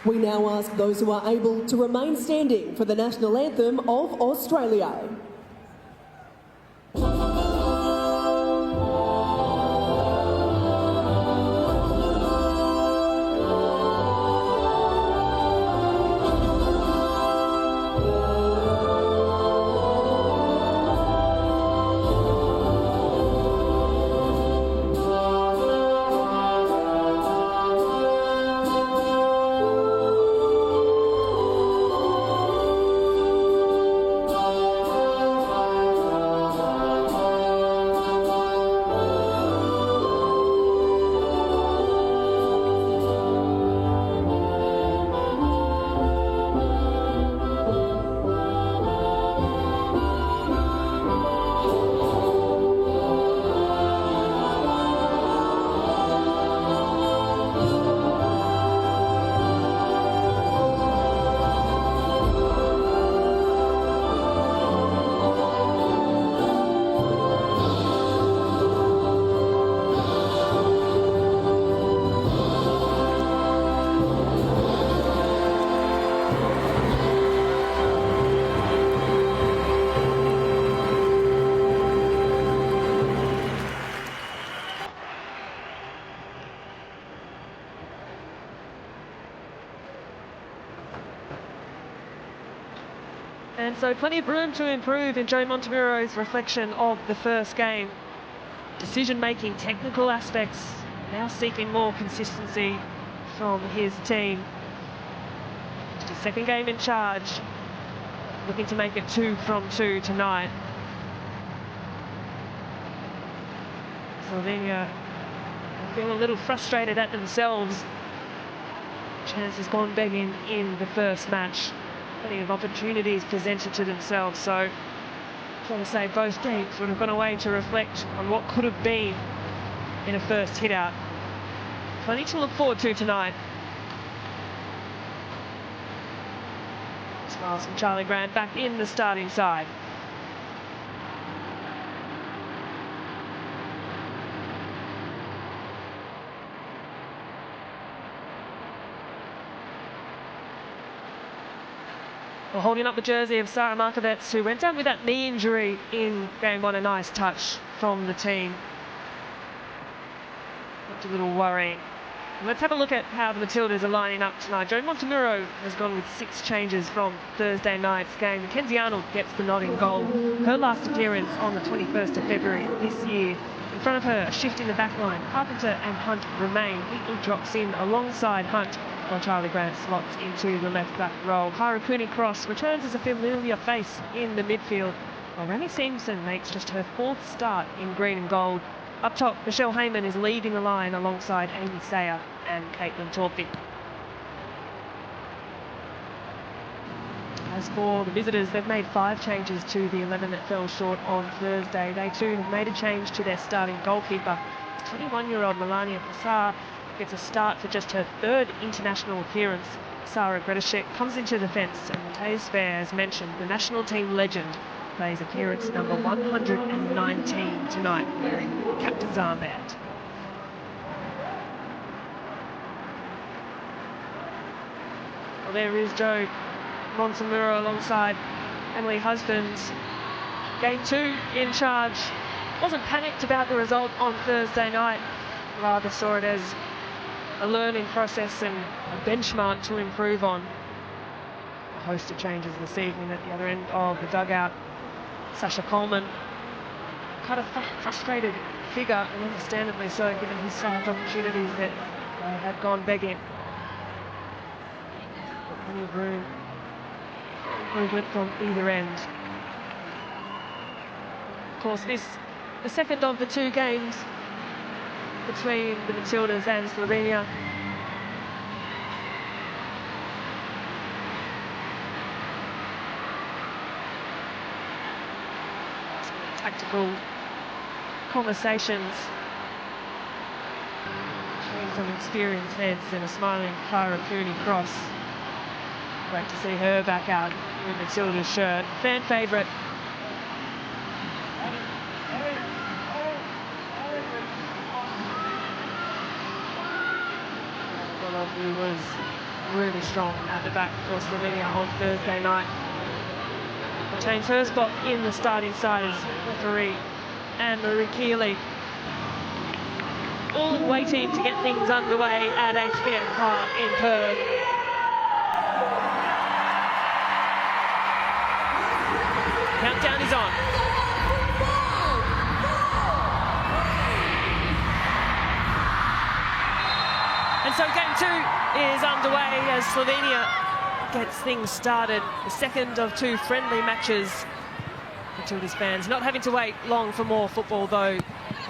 We now ask those who are able to remain standing for the national anthem of Australia. And so plenty of room to improve in Joe Montemuro's reflection of the first game. Decision-making, technical aspects, now seeking more consistency from his team. His second game in charge, looking to make it 2 from 2 tonight. Slovenia feeling a little frustrated at themselves. Chances gone begging in the first match. Plenty of opportunities presented to themselves, so I want to say both teams would have gone away to reflect on what could have been in a first hit out. Plenty to look forward to tonight. Smiles from Charlie Grant back in the starting side. Well, holding up the jersey of Sara Markovets, who went down with that knee injury in game one. A nice touch from the team. Looked a little worrying. Let's have a look at how the Matildas are lining up tonight. Joe Montemuro has gone with 6 changes from Thursday night's game. Mackenzie Arnold gets the nod in goal. Her last appearance on the 21st of February this year. In front of her, a shift in the back line. Carpenter and Hunt remain. Wheatley drops in alongside Hunt, while Charlie Grant slots into the left back role. Kyra Cooney-Cross returns as a familiar face in the midfield, while Rami Simpson makes just her 4th start in green and gold. Up top, Michelle Heyman is leading the line alongside Amy Sayer and Caitlin Torpy. As for the visitors, they've made 5 changes to the 11 that fell short on Thursday. They too have made a change to their starting goalkeeper. 21-year-old Melania Passar gets a start for just her 3rd international appearance. Sarah Gredishek comes into the fence, and Matthias Fair, as mentioned, the national team legend, plays appearance number 119 tonight, wearing captain's armband. Well, there is Joe Montemuro alongside Emily Husbands. Game 2 in charge. Wasn't panicked about the result on Thursday night, rather saw it as a learning process and a benchmark to improve on. A host of changes this evening at the other end of the dugout. Sasha Coleman, kind of frustrated figure, and understandably so, given his size opportunities that had gone begging. But plenty of room for improvement from either end. Of course, the second of the 2 games between the Matildas and Slovenia. Some tactical conversations between some experienced heads and a smiling Kyra Cooney-Cross. Great to see her back out in Matilda's shirt. Fan favourite. Who was really strong at the back for Slovenia on Thursday night. Retains her spot in the starting side as referee Anne-Marie Keeley. All waiting to get things underway at HBF Park in Perth. Countdown is on. And so game 2 is underway as Slovenia gets things started. The second of 2 friendly matches. Matildas fans not having to wait long for more football, though,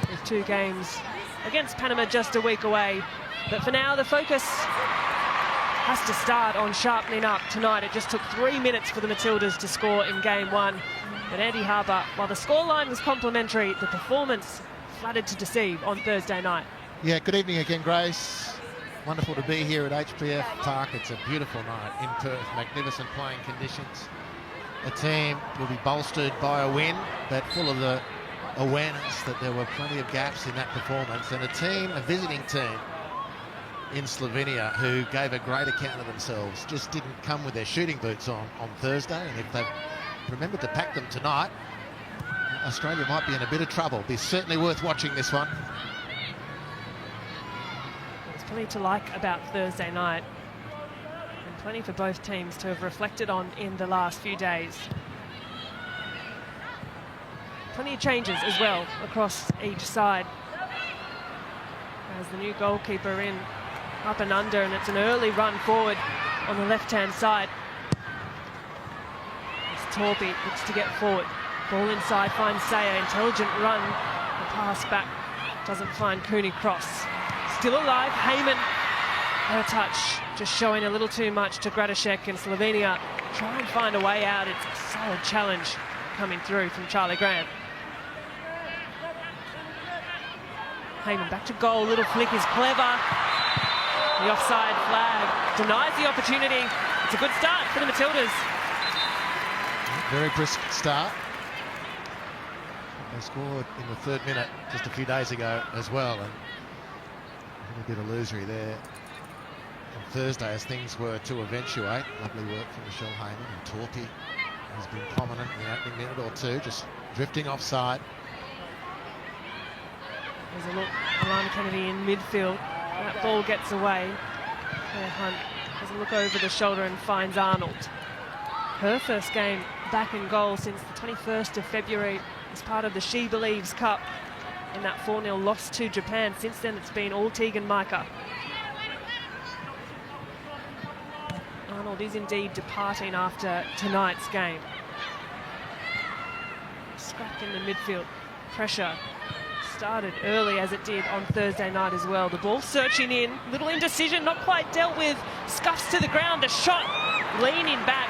with 2 games against Panama just a week away. But for now, the focus has to start on sharpening up tonight. It just took 3 minutes for the Matildas to score in game 1. But Andy Harper, while the scoreline was complimentary, the performance flattered to deceive on Thursday night. Yeah, good evening again, Grace. Wonderful to be here at HBF Park. It's a beautiful night in Perth, magnificent playing conditions. The team will be bolstered by a win, but full of the awareness that there were plenty of gaps in that performance, and a visiting team in Slovenia who gave a great account of themselves, just didn't come with their shooting boots on Thursday, and if they've remembered to pack them tonight, Australia might be in a bit of trouble. Be certainly worth watching this one. There's plenty to like about Thursday night, and plenty for both teams to have reflected on in the last few days. Plenty of changes as well across each side. As the new goalkeeper in, up and under, and it's an early run forward on the left-hand side. As Torpy looks to get forward. Ball inside, finds Saya, intelligent run. The pass back doesn't find Cooney Cross. Still alive, Heyman. Her touch just showing a little too much to Gradishek, and Slovenia try and find a way out. It's a solid challenge coming through from Charlie Grant. Heyman back to goal, little flick is clever. The offside flag denies the opportunity. It's a good start for the Matildas. Very brisk start. They scored in the 3rd minute just a few days ago as well, and a little bit illusory there on Thursday as things were to eventuate. Lovely work from Michelle Heyman, and Torpy has been prominent in the opening minute or 2, just drifting offside. There's a look, Alana Kennedy in midfield. That ball gets away. Claire Hunt has a look over the shoulder and finds Arnold. Her first game back in goal since the 21st of February as part of the She Believes Cup in that 4-0 loss to Japan. Since then, it's been all Tegan Micah. Arnold is indeed departing after tonight's game. Scrapped in the midfield. Pressure started early as it did on Thursday night as well. The ball searching in, little indecision, not quite dealt with. Scuffs to the ground, a shot, leaning back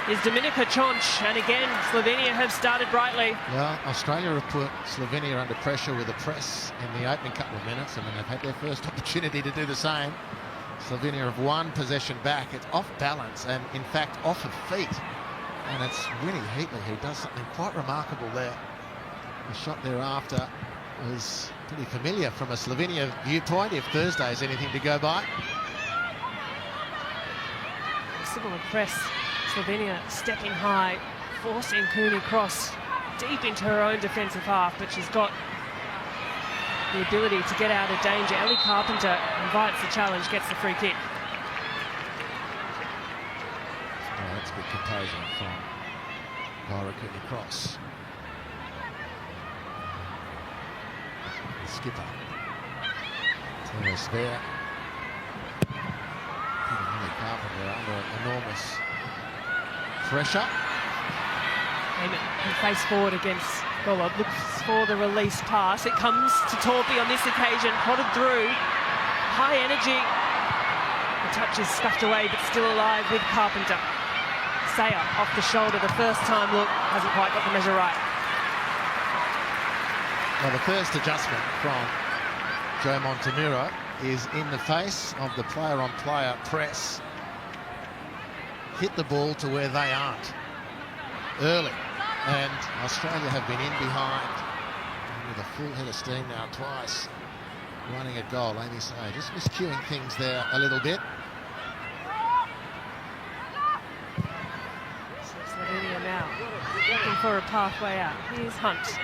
is Dominika Chonch, and again Slovenia have started brightly. Well, Australia have put Slovenia under pressure with a press in the opening couple of minutes, and then they've had their first opportunity to do the same. Slovenia have won possession back. It's off balance and in fact off her feet, and it's Winnie Heatley who does something quite remarkable there. The shot thereafter was pretty familiar from a Slovenia viewpoint, if Thursday is anything to go by. Similar press, Slovenia stepping high, forcing Cooney Cross deep into her own defensive half, but she's got the ability to get out of danger. Ellie Carpenter invites the challenge, gets the free kick. Oh, that's good composure from Lyra Cooney Cross. Skipper. Terrace there. Ellie Carpenter under enormous pressure. Heyman can face forward against Golod, looks for the release pass. It comes to Torpy on this occasion, prodded through. High energy. The touch is scuffed away, but still alive with Carpenter. Saya off the shoulder, the first time look, hasn't quite got the measure right. Well, the first adjustment from Joe Montemuro is in the face of the player-on-player press. Hit the ball to where they aren't early, and Australia have been in behind with a full head of steam now twice, running a goal. Amy Say just miscuing things there a little bit. Looking for a pathway out. Here's Hunt.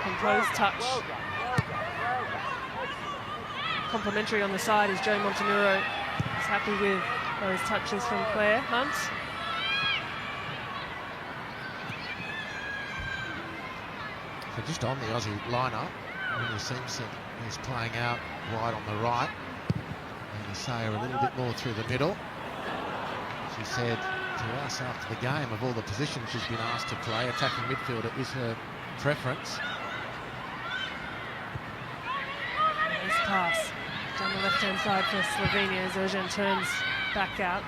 Composed touch. Complimentary on the side is Joe Montemuro. He's happy with those touches from Claire Hunt. So just on the Aussie lineup, Winnie Simpson is playing out wide on the right. And Isaiah a little bit more through the middle. She said to us after the game, of all the positions she's been asked to play, attacking midfielder is her preference. Nice pass down the left-hand side for Slovenia as Erjan turns back out.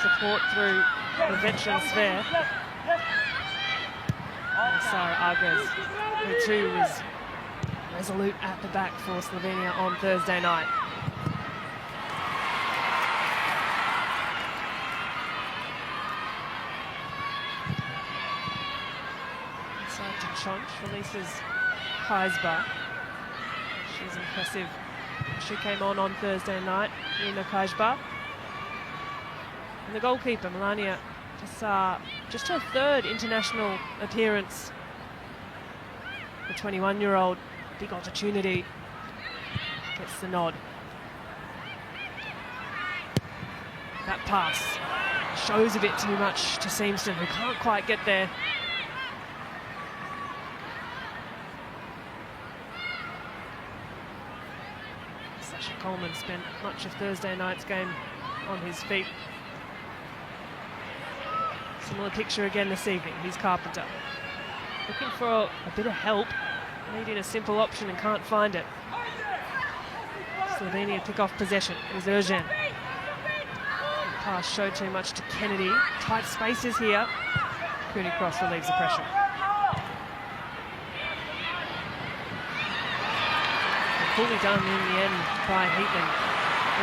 Support through the veteran Sver. Sarah Agres, who too was resolute at the back for Slovenia on Thursday night. Inside to Chonch, releases Kaisba. She's impressive. She came on Thursday night, Nina Kaisba. And the goalkeeper, Melania Tassar, just her third international appearance. The 21-year-old, big opportunity, gets the nod. That pass shows a bit too much to Seamston, who can't quite get there. Sasha Coleman spent much of Thursday night's game on his feet. Similar picture again this evening. Here's Carpenter. Looking for a bit of help. Needing a simple option and can't find it. Slovenia pick off possession. Here's Erjan. Pass showed too much to Kennedy. Tight spaces here. Cooney Cross relieves the pressure. Fully done in the end by Heatley.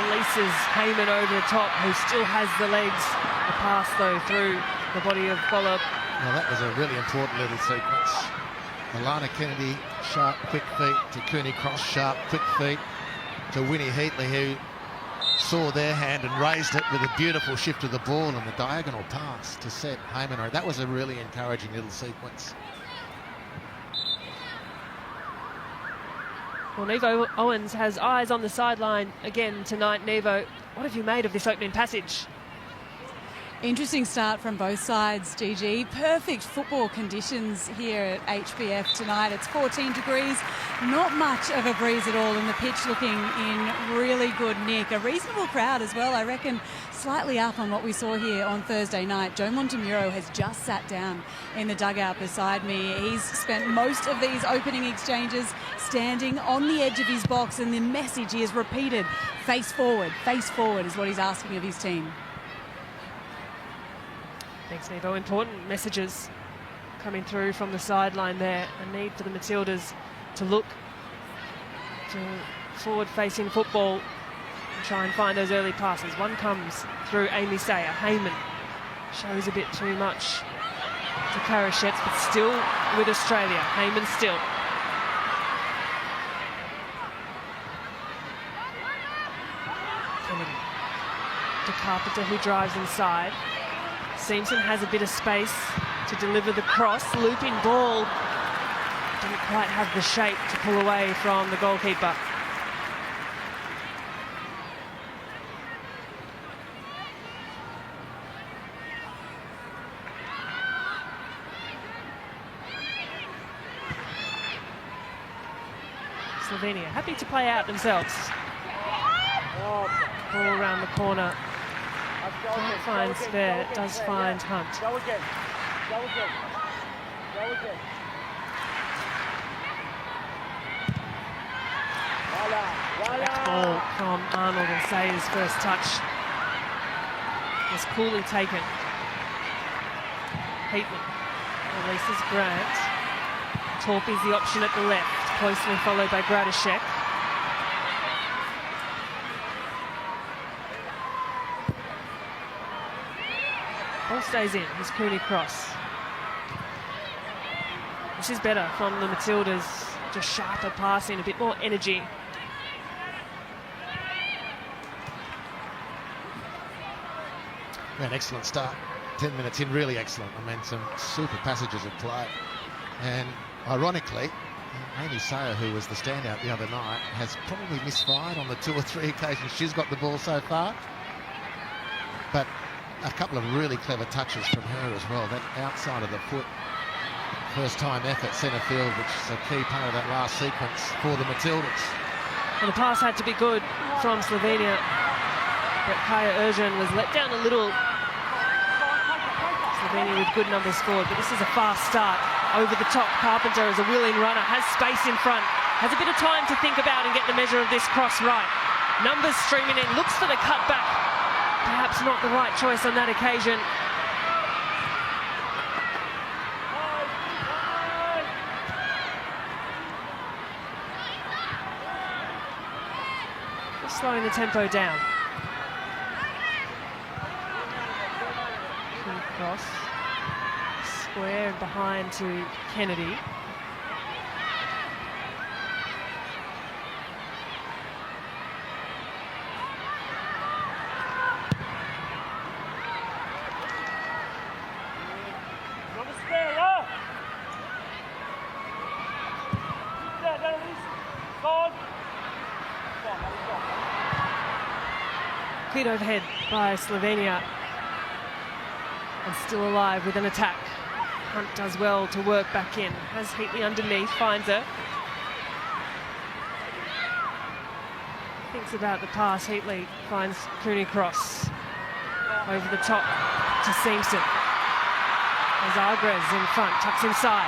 Releases Heyman over the top, who still has the legs. The pass though through the body of Gollop. Well, that was a really important little sequence. Alana Kennedy, sharp, quick feet to Cooney Cross, sharp, quick feet to Winnie Heatley, who saw their hand and raised it with a beautiful shift of the ball and the diagonal pass to set Heyman. That was a really encouraging little sequence. Well, Nevo Owens has eyes on the sideline again tonight. Nevo, what have you made of this opening passage? Interesting start from both sides, Gigi. Perfect football conditions here at HBF tonight. It's 14 degrees, not much of a breeze at all, and the pitch looking in really good nick. A reasonable crowd as well, I reckon, slightly up on what we saw here on Thursday night. Joe Montemuro has just sat down in the dugout beside me. He's spent most of these opening exchanges standing on the edge of his box, and the message he has repeated, face forward is what he's asking of his team. Thanks, Nevo. Important messages coming through from the sideline there. A need for the Matildas to look to forward-facing football and try and find those early passes. One comes through Amy Sayer. Heyman shows a bit too much to Karashets, but still with Australia. Heyman still. Kennedy to Carpenter, who drives inside. Seamson has a bit of space to deliver the cross. Looping ball. Didn't quite have the shape to pull away from the goalkeeper. Slovenia happy to play out themselves. Ball around the corner. Can't find Sver, does find Hunt. Direct ball from Arnold, and Sayer's first touch was coolly taken. Heatley releases Grant. Torp is the option at the left, closely followed by Gradishek. Ball stays in. Here's Cooney Cross. This is better from the Matildas. Just sharper passing, a bit more energy. An excellent start 10 minutes in, really excellent. I mean, some super passages of play. And ironically, Amy Sayer, who was the standout the other night, has probably misfired on the 2 or 3 occasions she's got the ball so far. But a couple of really clever touches from her as well. That outside of the foot, first-time effort centre field, which is a key part of that last sequence for the Matildas. And the pass had to be good from Slovenia, but Kaya Erjan was let down a little. Slovenia with good numbers scored, but this is a fast start. Over the top, Carpenter is a willing runner, has space in front, has a bit of time to think about and get the measure of this cross right. Numbers streaming in, looks for the cutback. Perhaps not the right choice on that occasion. Just slowing the tempo down. King cross. Square behind to Kennedy. Cleared overhead by Slovenia, and still alive with an attack. Hunt does well to work back in, has Heatley underneath, finds her. Thinks about the pass, Heatley finds Cooney cross. Over the top to Simpson. There's Agres in front, tucks inside.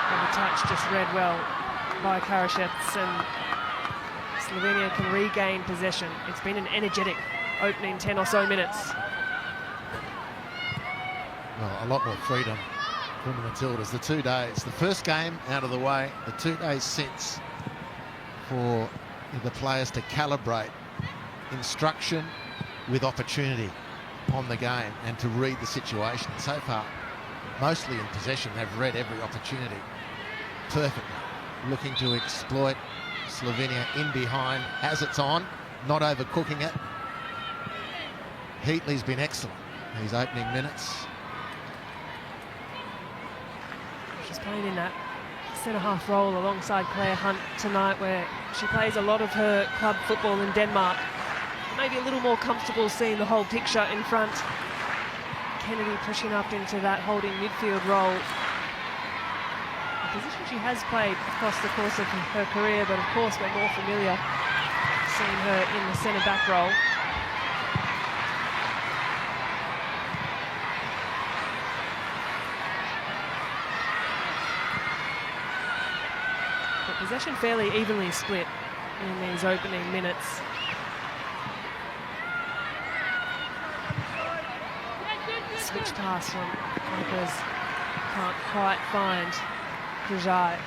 And the touch just read well by Karashets, and Slovenia can regain possession. It's been an energetic opening 10 or so minutes. Well, a lot more freedom from the Matildas. The 2 days, the first game out of the way, the 2 days since, for the players to calibrate instruction with opportunity on the game and to read the situation. So far, mostly in possession, they've read every opportunity perfectly, looking to exploit Slovenia in behind as it's on, not overcooking it. Heatley's been excellent in his opening minutes. She's playing in that centre-half role alongside Claire Hunt tonight, where she plays a lot of her club football in Denmark. Maybe a little more comfortable seeing the whole picture in front. Kennedy pushing up into that holding midfield role. A position she has played across the course of her career, but of course we're more familiar seeing her in the centre-back role. But possession fairly evenly split in these opening minutes. Switch pass from Agres, can't quite find Krajaj.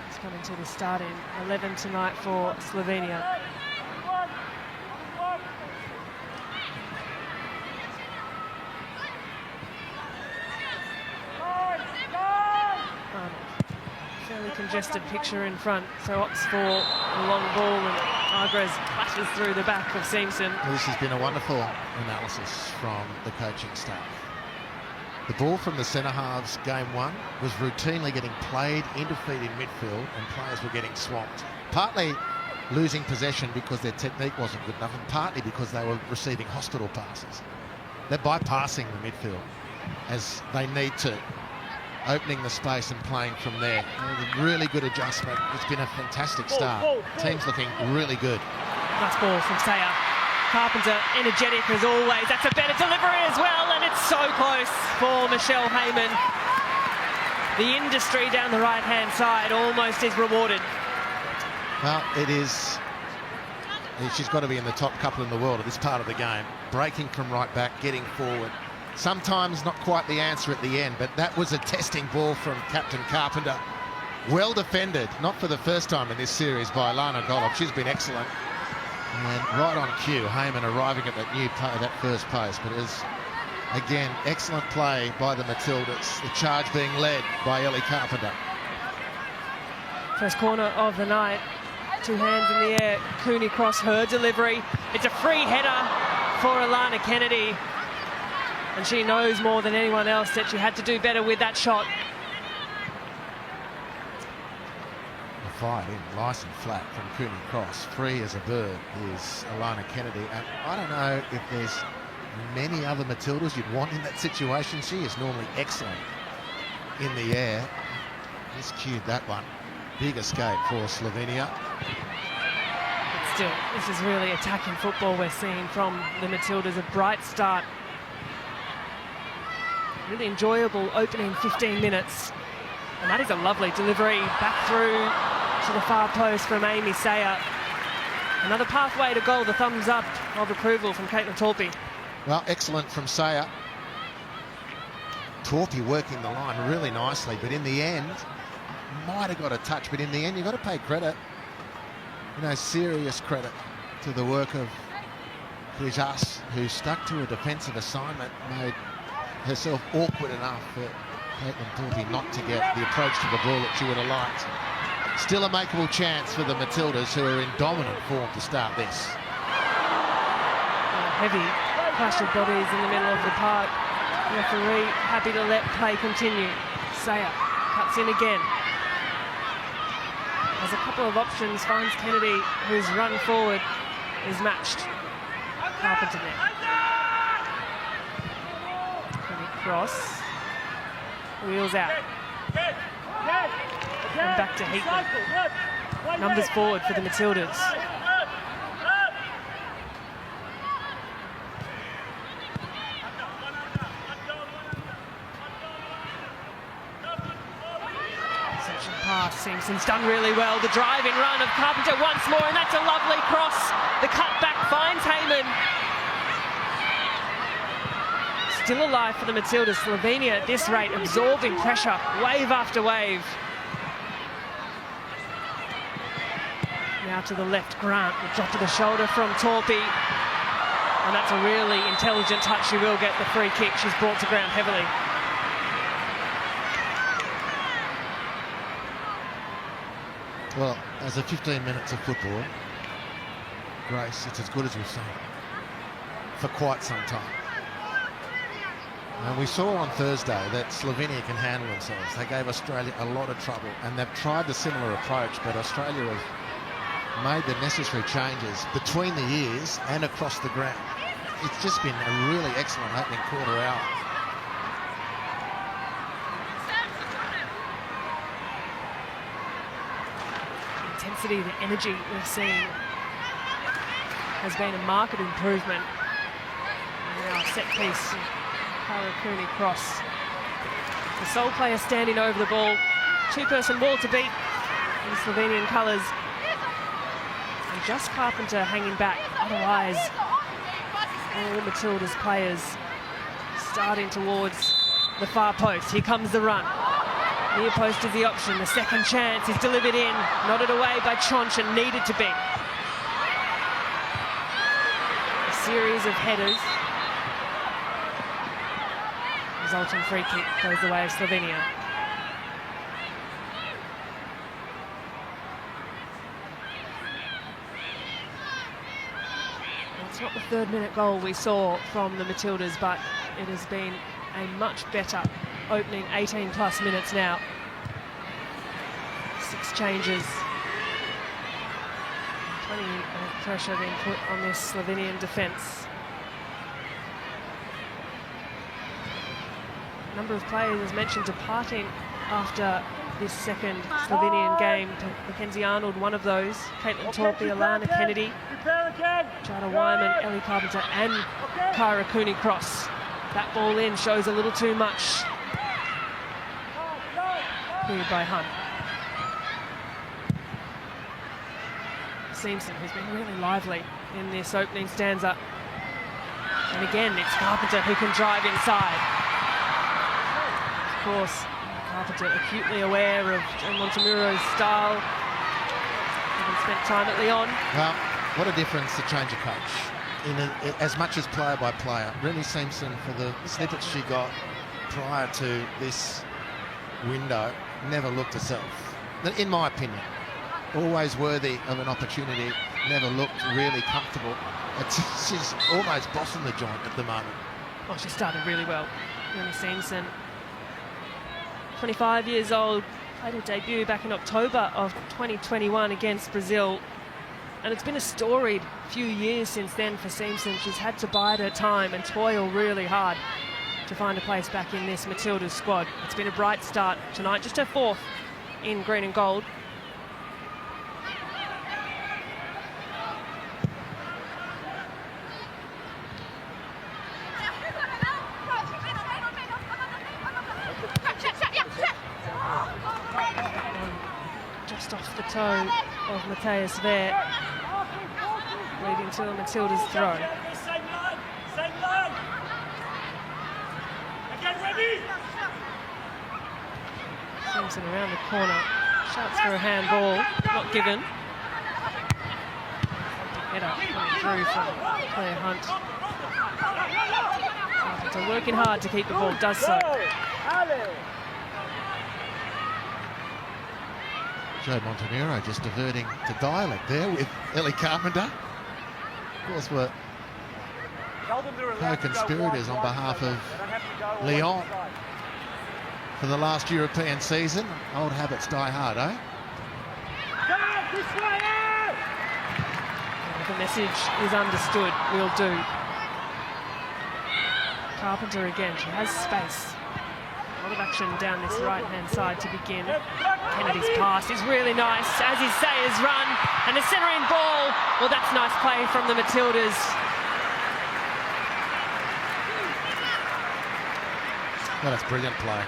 He's coming to the starting 11 tonight for Slovenia. Fairly congested picture in front, so opts for a long ball, and Agres clashes through the back of Simpson. Well, this has been a wonderful analysis from the coaching staff. The ball from the centre halves game 1 was routinely getting played into feet in midfield, and players were getting swamped. Partly losing possession because their technique wasn't good enough, and partly because they were receiving hospital passes. They're bypassing the midfield as they need to, opening the space and playing from there. Really good adjustment. It's been a fantastic start. Team's looking really good. Nice ball from Sayer. Carpenter, energetic as always. That's a better delivery as well, and it's so close for Michelle Heyman. The industry down the right-hand side almost is rewarded. Well, it is. She's got to be in the top couple in the world at this part of the game. Breaking from right back, getting forward. Sometimes not quite the answer at the end, but that was a testing ball from Captain Carpenter. Well defended, not for the first time in this series, by Lana Golub. She's been excellent. And right on cue, Heyman arriving at that first post. But it was, again, excellent play by the Matildas. The charge being led by Ellie Carpenter. First corner of the night. 2 hands in the air. Cooney cross, her delivery. It's a free header for Alana Kennedy. And she knows more than anyone else that she had to do better with that shot. Fired in nice and flat from Cooney Cross, free as a bird, is Alana Kennedy. And I don't know if there's many other Matildas you'd want in that situation. She is normally excellent in the air. Just cued that one. Big escape for Slovenia. But still, this is really attacking football we're seeing from the Matildas. A bright start. Really enjoyable opening 15 minutes. And that is a lovely delivery back through to the far post from Amy Sayer. Another pathway to goal, the thumbs up of approval from Caitlin Torpey. Well, excellent from Sayer. Torpey working the line really nicely, but in the end, might have got a touch, but in the end, you've got to pay credit, you know, serious credit to the work of Brijas, who stuck to a defensive assignment, made herself awkward enough for Caitlin Torpey not to get the approach to the ball that she would have liked. Still a makeable chance for the Matildas, who are in dominant form to start this. Heavy clash of bodies in the middle of the park. Referee happy to let play continue. Sayer cuts in again. Has a couple of options, finds Kennedy, whose run forward is matched. Carpenter there. Cooney Cross. Wheels out. And back to Heaton. Numbers forward for the Matildas. Section pass, Simpson's done really well. The driving run of Carpenter once more, and that's a lovely cross. The cut back finds Heyman. Still alive for the Matildas. Slovenia at this rate, absorbing pressure, wave after wave. Now to the left, Grant, the drop to the shoulder from Torpey. And that's a really intelligent touch. She will get the free kick. She's brought to ground heavily. Well, as a 15 minutes of football, Grace, it's as good as we've seen for quite some time. And we saw on Thursday that Slovenia can handle themselves. They gave Australia a lot of trouble, and they've tried the similar approach, but Australia have made the necessary changes between the ears and across the ground. It's just been a really excellent opening quarter hour. The intensity, the energy we've seen has been a marked improvement. And now set piece, Cooney Cross. The sole player standing over the ball. Two-person ball to beat in Slovenian colours. And just Carpenter hanging back. Otherwise, all Matilda's players starting towards the far post. Here comes the run. Near post is the option. The second chance is delivered in. Nodded away by Chonch and needed to be. A series of headers. Resulting free kick goes the way of Slovenia. It's not the third-minute goal we saw from the Matildas, but it has been a much better opening 18-plus minutes now. 6 changes. Plenty of pressure being put on this Slovenian defence. A number of players, as mentioned, departing after this second Slovenian game. Mackenzie Arnold, one of those. Caitlin Torpey, Alana Kennedy, Jada Wyman, Ellie Carpenter and Kyra Cooney Cross. That ball in shows a little too much. Cleared by Hunt. Simpson, who's been really lively in this opening stanza. And again, it's Carpenter who can drive inside. Of course, Carpenter acutely aware of Joe Montemuro's style. Having spent time at Lyon. Well, what a difference the change of coach. As much as player by player. Remy Simpson, for the snippets she got prior to this window, never looked herself. In my opinion, always worthy of an opportunity never looked really comfortable. She's almost bossing the joint at the moment. Oh, she started really well. Remy Simpson, 25 years old, played her debut back in October of 2021 against Brazil. And it's been a storied few years since then for Simpson. She's had to bide her time and toil really hard to find a place back in this Matildas squad. It's been a bright start tonight, just her 4th in green and gold. Just off the toe of Matthias Ver, leading to a Matildas throw. Simpson around the corner, shouts for a handball, not given. Header coming through from Claire Hunt. Carpenter working hard to keep the ball, does so. Joe Montenero just diverting to dialect there with Ellie Carpenter. Of course, we're co-conspirators on behalf of Lyon for the last European season. Old habits die hard, eh? The message is understood, will do. Carpenter again, she has space. A lot of action down this right-hand side to begin. Kennedy's pass is really nice, as is Sayers' run, and the centering ball. Well, that's nice play from the Matildas. Well, that's brilliant play.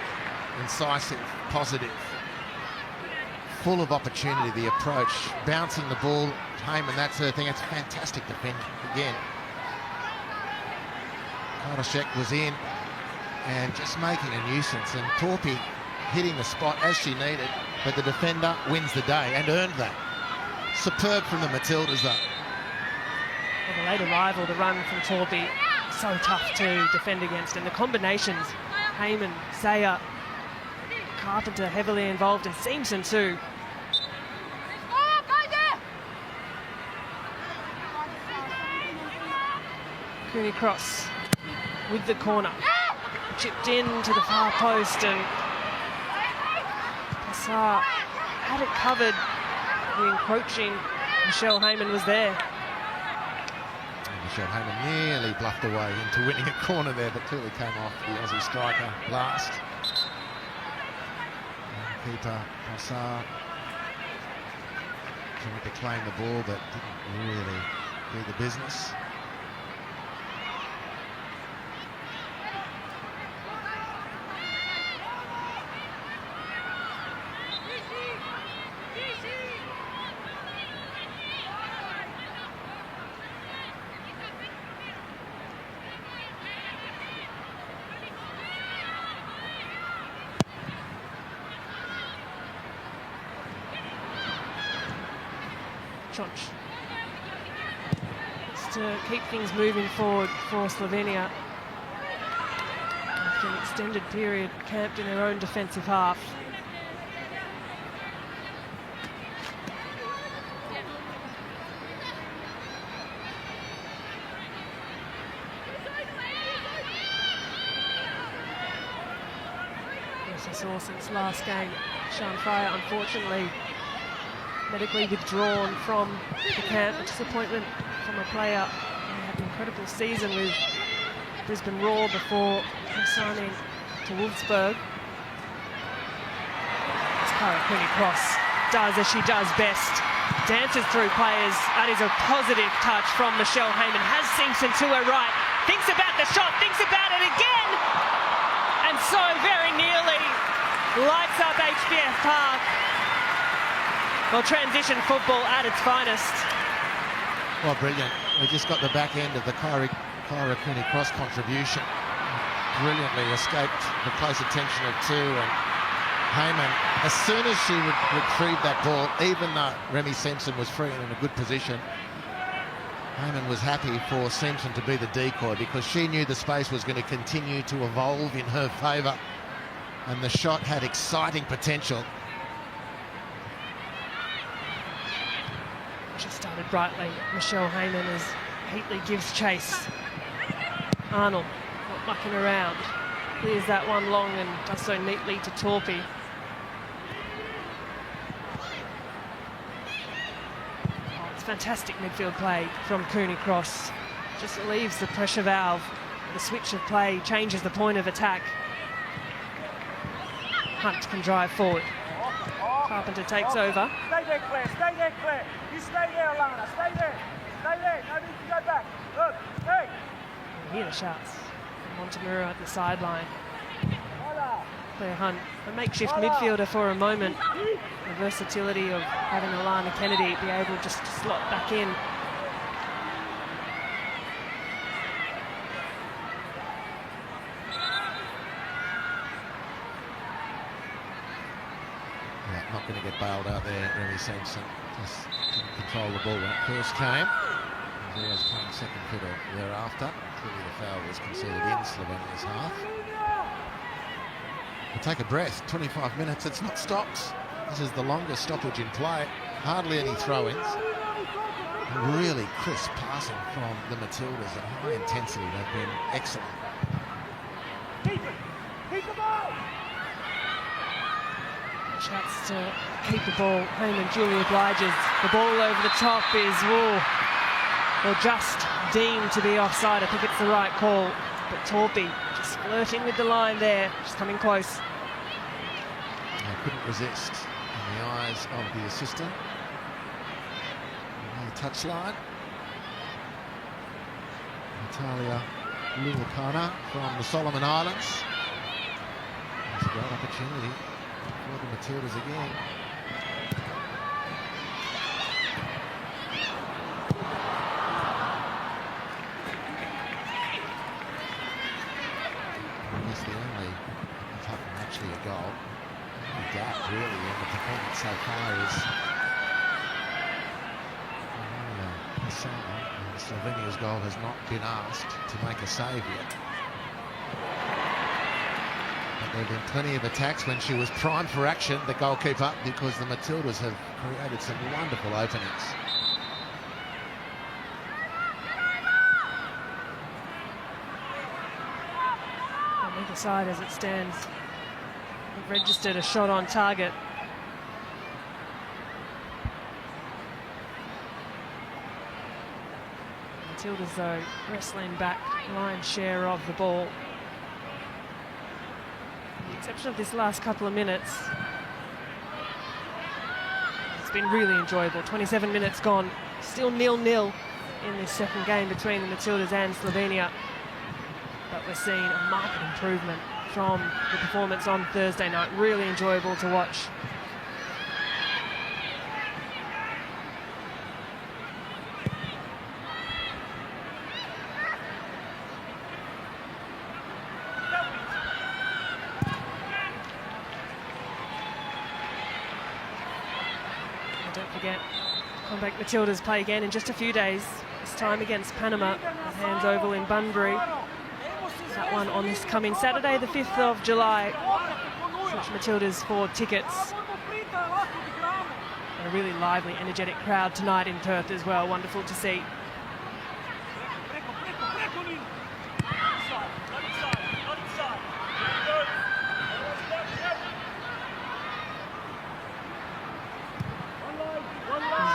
Incisive, positive, full of opportunity, the approach, bouncing the ball. Heyman, that's her thing. It's fantastic defending again. Konashek was in and just making a nuisance, and Torpy hitting the spot as she needed, but the defender wins the day and earned that. Superb from the Matildas, though. Well, the late arrival, the run from Torpy, so tough to defend against, and the combinations, Heyman, Sayer, Carpenter heavily involved, and Simpson too. Cooney Cross with the corner, chipped in to the far post, and Passar had it covered. The encroaching Michelle Heyman was there. Michelle Heyman nearly bluffed away into winning a corner there, but clearly came off the Aussie striker last. And keeper Passar tried to claim the ball, but didn't really do the business. Chonch. It's to keep things moving forward for Slovenia. After an extended period camped in their own defensive half. As I saw since last game, Sean Fryer unfortunately medically withdrawn from the camp. A disappointment from a player who had an incredible season with Brisbane Roar before signing to Wolfsburg. As Cara Cooney Cross does as she does best, dances through players. That is a positive touch from Michelle Heyman. Has Simpson to her right, thinks about the shot, thinks about it again, and so very nearly lights up HBF Park. Well, transition football at its finest. Well, brilliant. We just got the back end of the Cara Cooney Cross contribution. Brilliantly escaped the close attention of two, and Heyman, as soon as she retrieved that ball, even though Remy Simpson was free and in a good position, Heyman was happy for Simpson to be the decoy, because she knew the space was going to continue to evolve in her favour, and the shot had exciting potential. Just Started brightly. Michelle Heyman as Heatley gives chase. Arnold not mucking around. Clears that one long and does so neatly to Torpy. Oh, it's fantastic midfield play from Cooney Cross. Just leaves the pressure valve. The switch of play changes the point of attack. Hunt can drive forward. Carpenter takes over. Stay there, Claire. Stay there, Claire. You stay there, Alana. Stay there. Stay there. No need to go back. Look, stay. You hear the shouts. Montemurro at the sideline. Claire Hunt, a makeshift midfielder for a moment. The versatility of having Alana Kennedy be able just to slot back in. Yeah, not going to get bailed out there, Remy Sampson. Just couldn't control the ball when it first came. He was always playing second fiddle thereafter. Clearly the foul was conceded in Slovenia's half. We'll take a breath. 25 minutes, it's not stopped. This is the longest stoppage in play. Hardly any throw-ins. Really crisp passing from the Matildas at high intensity. They've been excellent. Keep it. Keep the ball. Shouts to keep the ball. Heyman duly obliges. The ball over the top is, or just deemed to be offside. I think it's the right call. But Torpy just flirting with the line there, just coming close. They couldn't resist in the eyes of the assistant. On the touchline. Natalia Luakana from the Solomon Islands. There's a great opportunity for the Matildas again. That's the only, actually a goal. The gap really in the performance so far is Slovenia's goal has not been asked to make a save yet. But there have been plenty of attacks when she was primed for action, the goalkeeper, because the Matildas have created some wonderful openings. On either side as it stands, we've registered a shot on target. Matildas, though, wrestling back lion's share of the ball. With the exception of this last couple of minutes, it's been really enjoyable. 27 minutes gone, still 0-0 in this second game between the Matildas and Slovenia. But we're seeing a marked improvement from the performance on Thursday night. Really enjoyable to watch. And don't forget, Comeback Matildas play again in just a few days. This time against Panama at Hands Oval in Bunbury. That one on this coming Saturday, the 5th of July. Switch Matildas for tickets. And a really lively, energetic crowd tonight in Perth as well. Wonderful to see.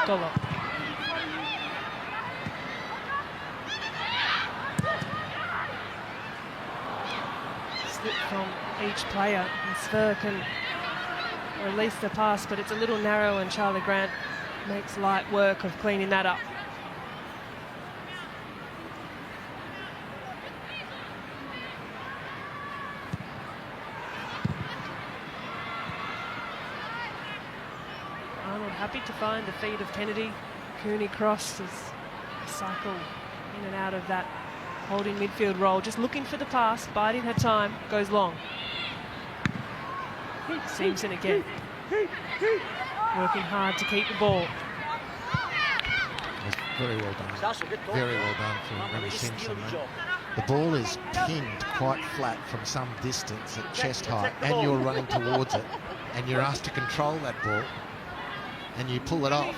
Dollar. Slip from each player, and Sver can release the pass, but it's a little narrow, and Charlie Grant makes light work of cleaning that up. Arnold happy to find the feet of Kennedy. Cooney Cross as a cycle in and out of that holding midfield role, just looking for the pass, biding her time, goes long. Simpson again, working hard to keep the ball. It was very well done. Very well done from Remy Simpson. The ball is pinned quite flat from some distance at chest height, and you're running towards it, and you're asked to control that ball, and you pull it off.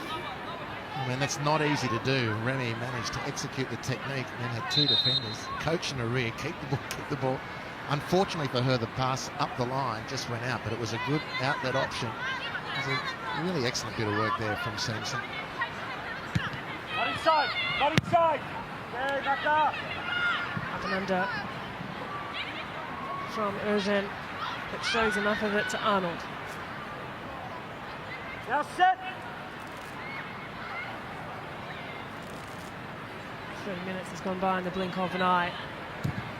I mean, that's not easy to do. Remy managed to execute the technique and then had two defenders. Coach in the rear, keep the ball. Unfortunately for her, the pass up the line just went out, but it was a good outlet option. It was a really excellent bit of work there from Simpson. Not inside, not inside. Okay, back up. Up and under from Eugène, that shows enough of it to Arnold. Now set. 30 minutes has gone by in the blink of an eye.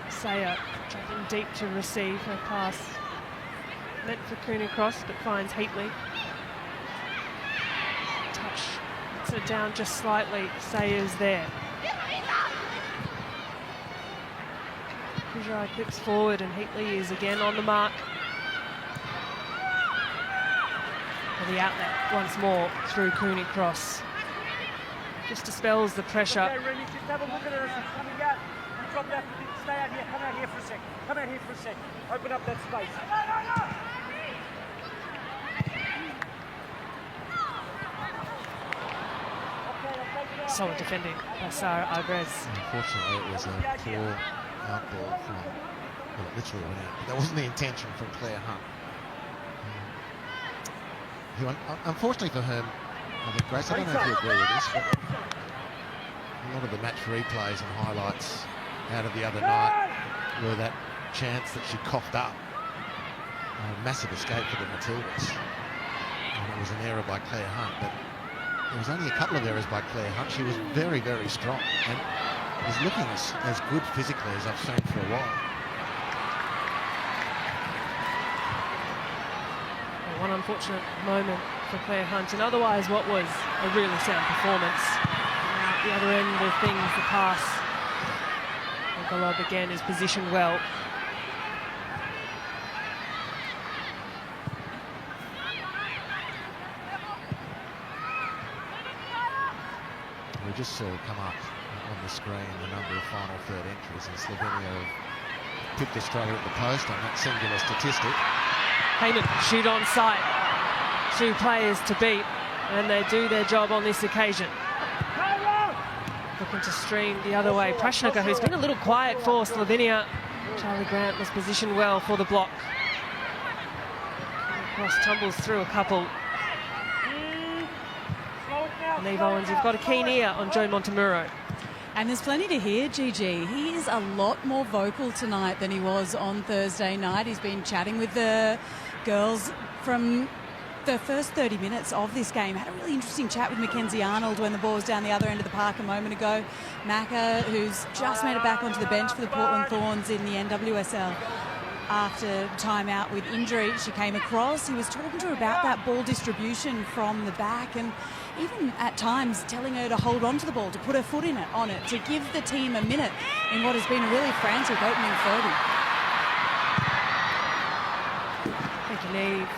Sayer travelling deep to receive her pass. Meant for Cooney Cross, but finds Heatley. Touch, puts it down just slightly. Sayer's there. Pujai clips forward and Heatley is again on the mark. For the outlet once more through Cooney Cross. Just dispels the pressure. Okay, Remy, just have a look at her. She's coming out. You drop that. Stay out here. Come out here for a sec. Come out here for a sec. Open up that space. Solid defending by Sarah Agres. Unfortunately, it was a poor outball from, well, it literally went out. But that wasn't the intention from Claire Hunt. Unfortunately for her, I think, Grace, I don't know if you agree with this, but a lot of the match replays and highlights out of the other night were that chance that she coughed up. A massive escape for the Matildas. And it was an error by Claire Hunt, but there was only a couple of errors by Claire Hunt. She was very, very strong and was looking as good physically as I've seen for a while. One unfortunate moment for Claire Hunt, and otherwise what was a really sound performance. Now at the other end of things, the pass. Golob again is positioned well. We just saw come up on the screen the number of final third entries, and Slovenia have picked Australia at the post on that singular statistic. Heyman shoot on sight. Two players to beat, and they do their job on this occasion. Looking to stream the other way. Prashnika, who's been a little quiet for Slovenia. Charlie Grant was positioned well for the block. Cross tumbles through a couple. And Eve Owens, you've got a keen ear on Joe Montemuro. And there's plenty to hear, Gigi. He is a lot more vocal tonight than he was on Thursday night. He's been chatting with the girls from the first 30 minutes of this game. Had a really interesting chat with Mackenzie Arnold when the ball was down the other end of the park a moment ago. Macca, who's just made it back onto the bench for the Portland Thorns in the NWSL. After time out with injury, she came across. He was talking to her about that ball distribution from the back and even at times telling her to hold on to the ball, to put her foot on it, to give the team a minute in what has been a really frantic opening 30. Thank you, Neve.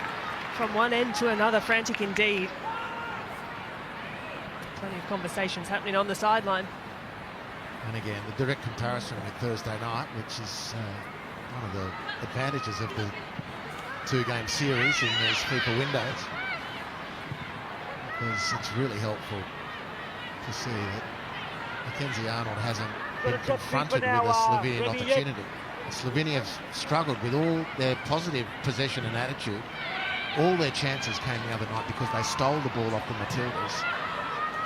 From one end to another, frantic indeed. Plenty of conversations happening on the sideline. And again, the direct comparison with Thursday night, which is one of the advantages of the two-game series in these FIFA windows, because it's really helpful to see that Mackenzie Arnold hasn't been confronted with a Slovenian opportunity. Slovenia have struggled with all their positive possession and attitude. All their chances came the other night because they stole the ball off the Matildas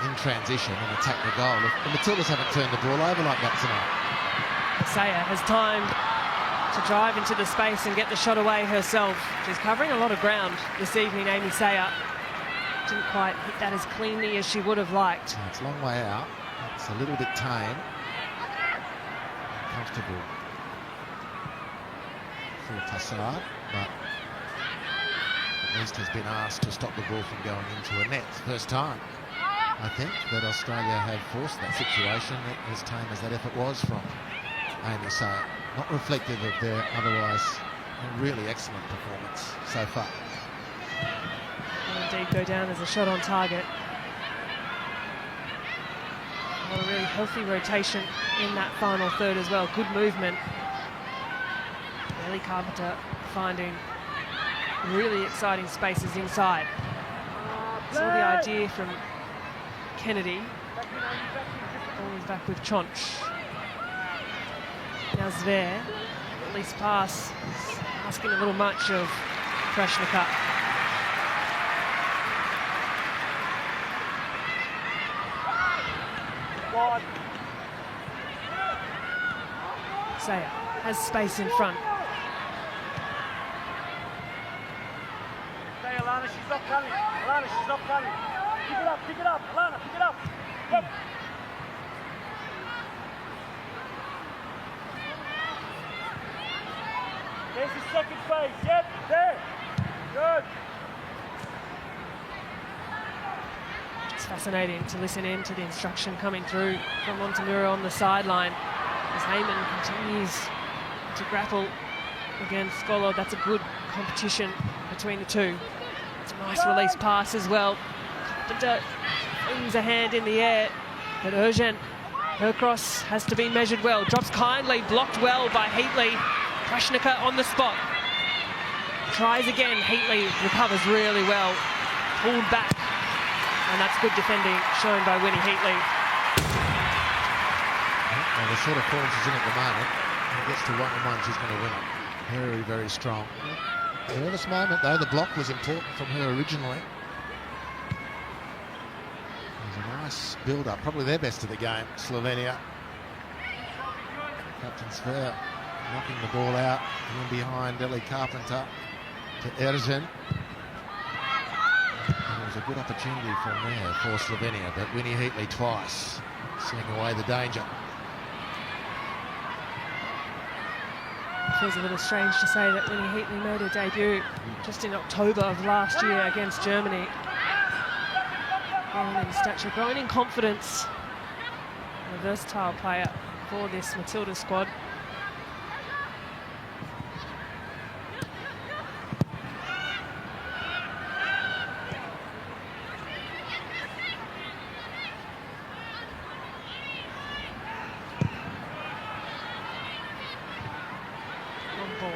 in transition and attacked the goal. The Matildas haven't turned the ball over like that tonight. Sayer has time to drive into the space and get the shot away herself. She's covering a lot of ground this evening, Amy Sayer. Didn't quite hit that as cleanly as she would have liked. It's a long way out. It's a little bit tame. Comfortable for Tassard, but at least has been asked to stop the ball from going into a net. First time, I think, that Australia have forced that situation, as tame as that effort was from Amy Sayer. Not reflective of their otherwise really excellent performance so far. Will indeed go down as a shot on target. A really healthy rotation in that final third as well. Good movement. Ellie Carpenter finding really exciting spaces inside. Saw the idea from Kennedy. Ball is back with Chonch. Now Zver, release pass, is asking a little much of Krasnikar. Saya has space in front. Okay, Alana, she's not coming. Alana, she's not coming. Pick it up, Alana, pick it up. Go. There's the second phase. Yep, there. Good. It's fascinating to listen in to the instruction coming through from Montemurro on the sideline as Heyman continues to grapple against Golob. That's a good competition between the two. It's a nice release pass as well. Carpenter flings a hand in the air, but Ergen, her cross has to be measured well. Drops kindly, blocked well by Heatley. Krasnikar on the spot. Tries again, Heatley recovers really well. Pulled back, and that's good defending shown by Winnie Heatley. Well, the sort of form she's in at the moment, when it gets to one-on-one, she's going to win it. Very, very strong. Nervous moment, though. The block was important from her originally. There's a nice build-up, probably their best of the game, Slovenia. Captain Sver knocking the ball out, and then behind Ellie Carpenter to Erzen. And it was a good opportunity from there for Slovenia, but Winnie Heatley twice, seeing away the danger. Feels a little strange to say that Winnie Heatley made her debut just in October of last year against Germany. Growing in stature, growing in confidence. A versatile player for this Matilda squad.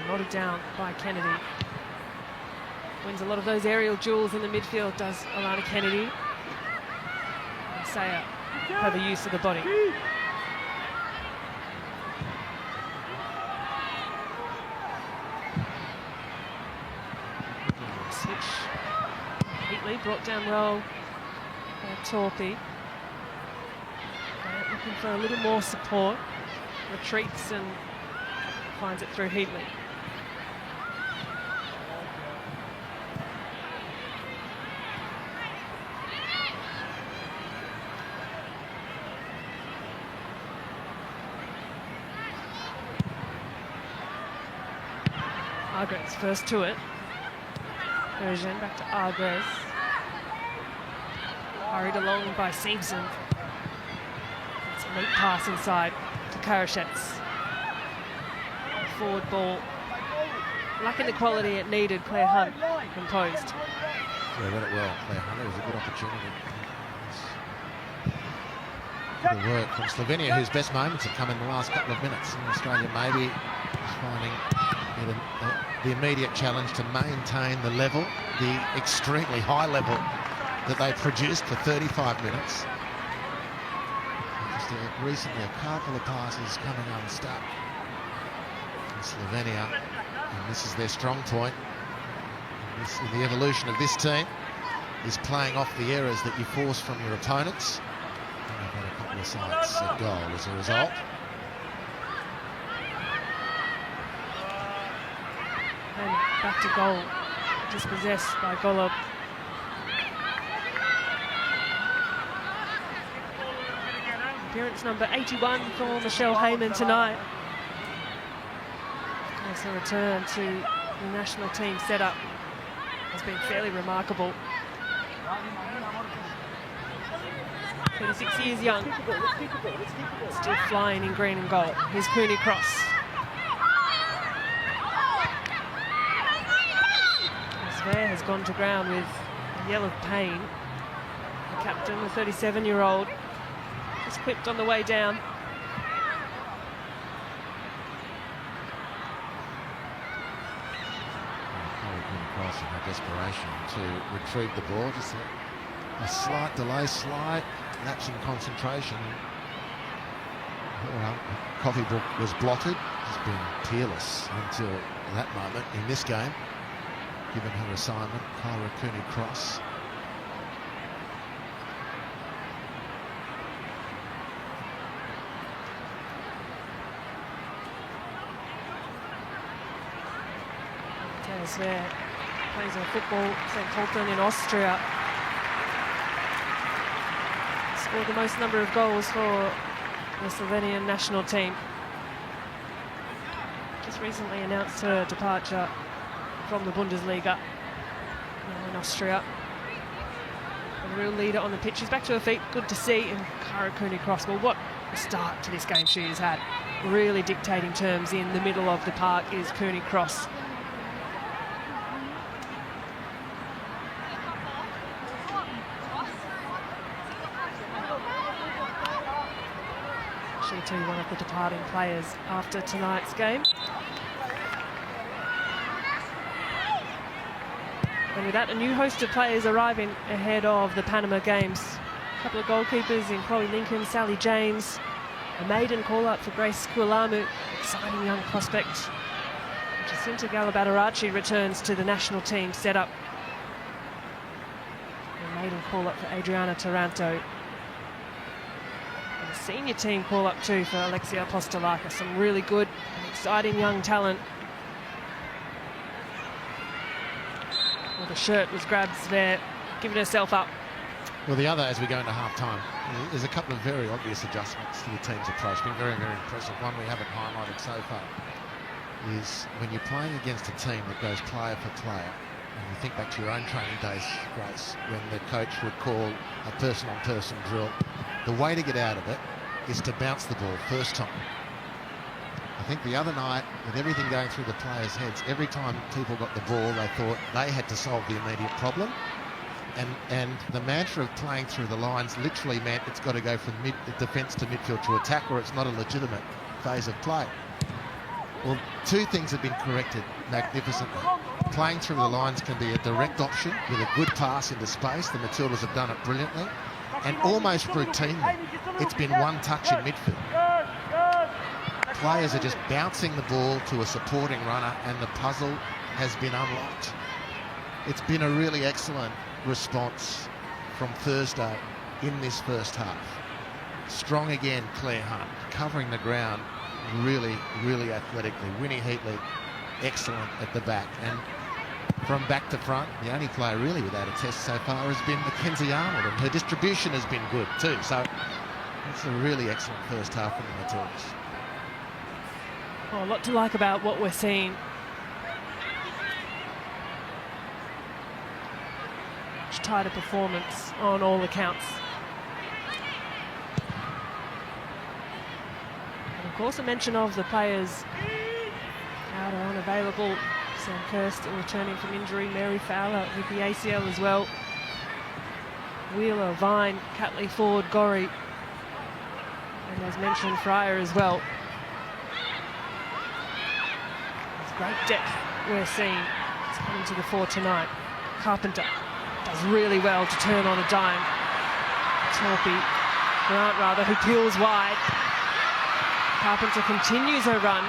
Nodded down by Kennedy. Wins a lot of those aerial duels in the midfield, does Alana Kennedy. And Saya have the use of the body. Switch. Heatley brought down well by Torpy. Looking for a little more support. Retreats and finds it through Heatley. Agres first to it. Ergen back to Agres. Hurried along by Simpson. It's a neat pass inside to Karashets. Forward ball. Lacking the quality it needed, Claire Hunt composed. Yeah, read it well, Claire Hunt. It was a good opportunity. Good work from Slovenia, whose best moments have come in the last couple of minutes. And Australia maybe is finding the immediate challenge to maintain the level, the extremely high level that they produced for 35 minutes. Just recently a couple of passes coming unstuck. And Slovenia, and this is their strong point in the evolution of this team, is playing off the errors that you force from your opponents. And they've got a couple of sides at goal as a result. And back to goal, dispossessed by Golob. Appearance number 81 for Michelle Heyman tonight. As her return to the national team setup has been fairly remarkable. 36 years young, still flying in green and gold. Here's Cooney cross. Zver has gone to ground with a yell of pain. The captain, the 37-year-old, was clipped on the way down. Cross in her desperation to retrieve the ball. Just a slight delay, slight lapsing concentration. Her coffee book was blotted. She's been peerless until that moment in this game, given her assignment. Kyra Cooney-Cross. There plays on football, St. Pölten in Austria. Scored the most number of goals for the Slovenian national team. Just recently announced her departure from the Bundesliga in Austria. A real leader on the pitch. She's back to her feet, good to see. And Kyra Cooney-Cross, well, what a start to this game she has had. Really dictating terms in the middle of the park is Cooney-Cross. She too, one of the departing players after tonight's game. And with that, a new host of players arriving ahead of the Panama Games. A couple of goalkeepers in Chloe Lincoln, Sally James, a maiden call-up for Grace Kualamu, exciting young prospect. Jacinta Galabadarachi returns to the national team setup. A maiden call-up for Adriana Taranto. And a senior team call-up too for Alexia Apostolakis. Some really good and exciting young talent. Well, the shirt was grabbed there, giving herself up. Well, the other, as we go into half-time, there's a couple of very obvious adjustments to the team's approach. Been very, very impressive. One we haven't highlighted so far is when you're playing against a team that goes player for player, and you think back to your own training days, Grace, when the coach would call a person-on-person drill, the way to get out of it is to bounce the ball first time. I think the other night, with everything going through the players' heads, every time people got the ball, they thought they had to solve the immediate problem. And the mantra of playing through the lines literally meant it's got to go from defence to midfield to attack, or it's not a legitimate phase of play. Well, two things have been corrected magnificently. Playing through the lines can be a direct option with a good pass into space. The Matildas have done it brilliantly. And almost routinely, it's been one touch in midfield. Players are just bouncing the ball to a supporting runner, and the puzzle has been unlocked. It's been a really excellent response from Thursday in this first half. Strong again, Claire Hunt, covering the ground really, really athletically. Winnie Heatley, excellent at the back. And from back to front, the only player really without a test so far has been Mackenzie Arnold, and her distribution has been good too. So it's a really excellent first half from the Matildas. Oh, a lot to like about what we're seeing. Much tighter performance on all accounts. And of course, a mention of the players out or unavailable. Sam Kirsten returning from injury, Mary Fowler with the ACL as well. Wheeler, Vine, Catley, Ford, Gorry, and as mentioned, Fryer as well. Great depth we're seeing. It's coming to the fore tonight. Carpenter does really well to turn on a dime. Grant, who peels wide. Carpenter continues her run.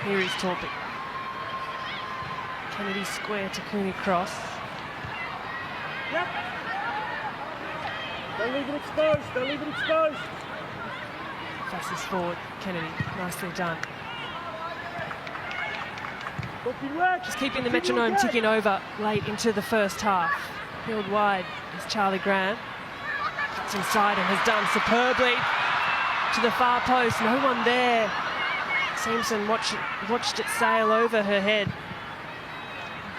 Here is Torpy. Kennedy square to Cooney-Cross. Yep. Don't leave it exposed. Don't leave it exposed. Passes forward, Kennedy, nicely done. Just keeping the metronome ticking over late into the first half. Peeled wide is Charlie Grant. Cuts inside and has done superbly to the far post. No one there. Simpson watched it sail over her head.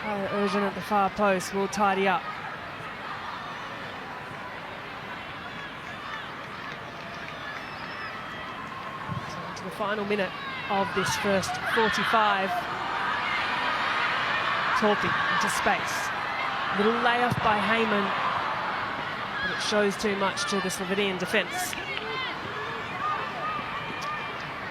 Kyla Urgent at the far post will tidy up. To the final minute of this first 45. Torpy into space. Little layoff by Heyman, but it shows too much to the Slovenian defence.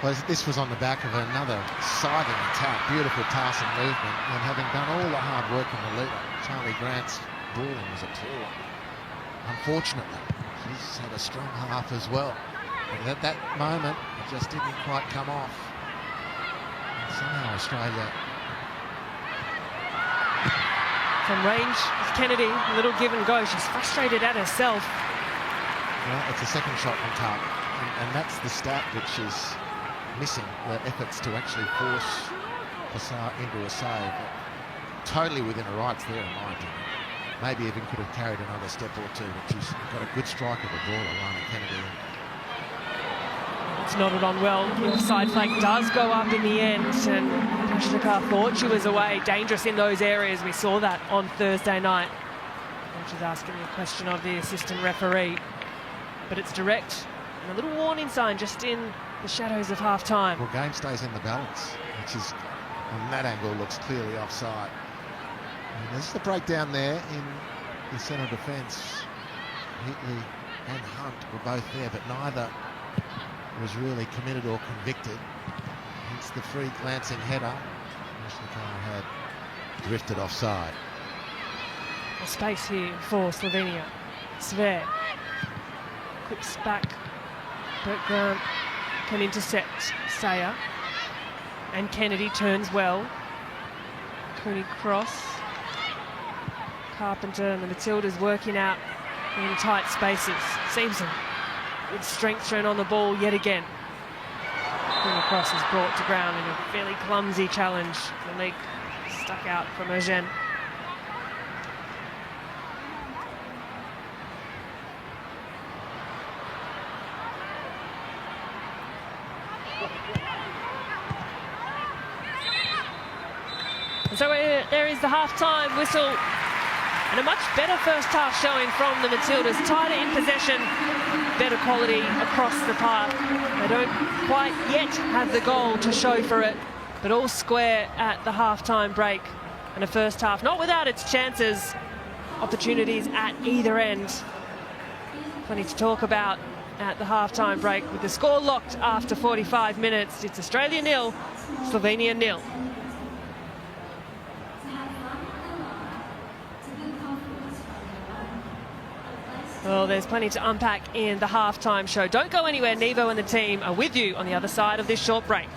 Well, this was on the back of another siding attack. Beautiful pass and movement, and having done all the hard work in the lead-up, Charlie Grant's balling was at all. Unfortunately, she's had a strong half as well. But at that moment, it just didn't quite come off. And somehow Australia... From range, Kennedy, a little give and go. She's frustrated at herself. Well, it's a second shot on target, and that's the stat which is missing, the efforts to actually force Passar into a save. Totally within her rights there, in my opinion. Maybe even could have carried another step or two, but she's got a good strike of the ball, Alana Kennedy. It's nodded on well. The side flank does go up in the end, and Pashtakar thought she was away, dangerous in those areas. We saw that on Thursday night. And she's asking the question of the assistant referee. But it's direct, and a little warning sign just in the shadows of half-time. Well, game stays in the balance, which is, on that angle, looks clearly offside. And there's the breakdown there in the centre defence. Hitley and Hunt were both there, but neither was really committed or convicted. Hence the free glancing header. Pashtakar had drifted offside. A space here for Slovenia. Sve clips back. Bert Grant can intercept Sayer. And Kennedy turns well. Cooney cross. Carpenter and the Matildas working out in tight spaces. Seems with strength shown on the ball yet again. Cooney cross is brought to ground in a fairly clumsy challenge. The leg stuck out from Eugène. So there is the half-time whistle, and a much better first half showing from the Matildas. Tighter in possession, better quality across the park. They don't quite yet have the goal to show for it, but all square at the half-time break. And a first half not without its chances, opportunities at either end. Plenty to talk about at the half-time break with the score locked after 45 minutes. It's Australia 0, Slovenia 0. Well, there's plenty to unpack in the halftime show. Don't go anywhere. Nevo and the team are with you on the other side of this short break.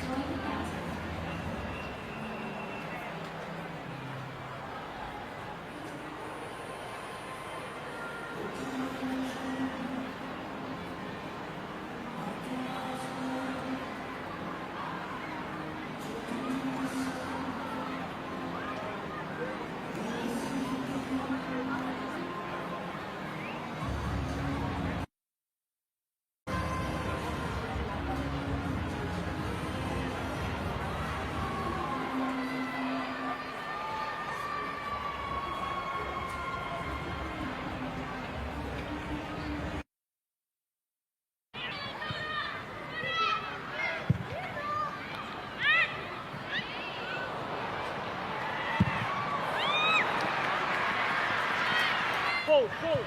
Go, go.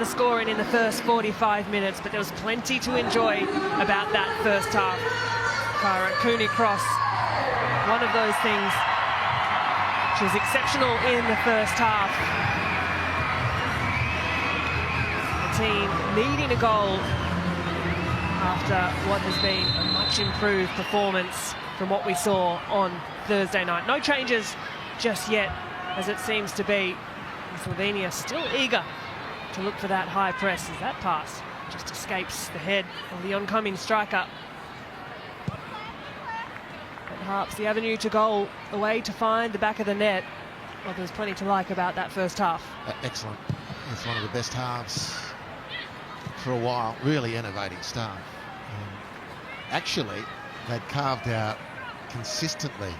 scoring in the first 45 minutes, but there was plenty to enjoy about that first half. Kyra Cooney cross, one of those things. She was exceptional in the first half. The team needing a goal after what has been a much improved performance from what we saw on Thursday night. No changes just yet, as it seems to be. Slovenia still eager to look for that high press as that pass just escapes the head of the oncoming striker. It harps the avenue to goal, a way to find the back of the net. Well, there's plenty to like about that first half. Excellent. It's one of the best halves for a while. Really innovating start. Actually, they'd carved out consistently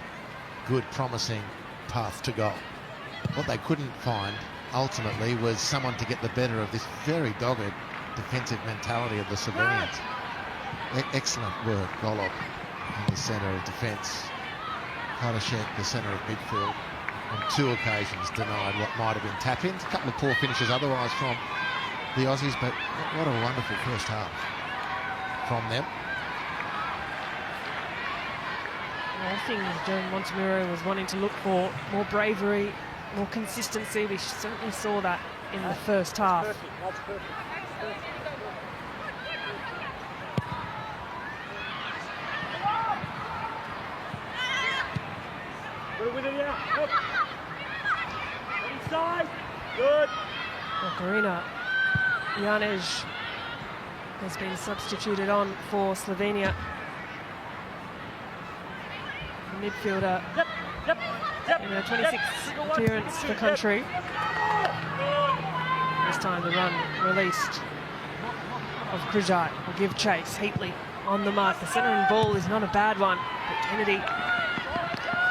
good, promising path to goal. What they couldn't find ultimately was someone to get the better of this very dogged defensive mentality of the Slovenians. Excellent work, Golub in the centre of defence. Kadashek, the centre of midfield, on 2 occasions denied what might have been tap-ins. A couple of poor finishes otherwise from the Aussies, but what a wonderful first half from them. I think Joan Montemuro was wanting to look for more bravery, more consistency. We certainly saw that in the first half. That's perfect. Good with it, yeah. Up. Inside. Good. Karina Janej has been substituted on for Slovenia. The midfielder in her 26th appearance for country. This time the run released of Krujai will give chase. Heatley on the mark. The centering ball is not a bad one, but Kennedy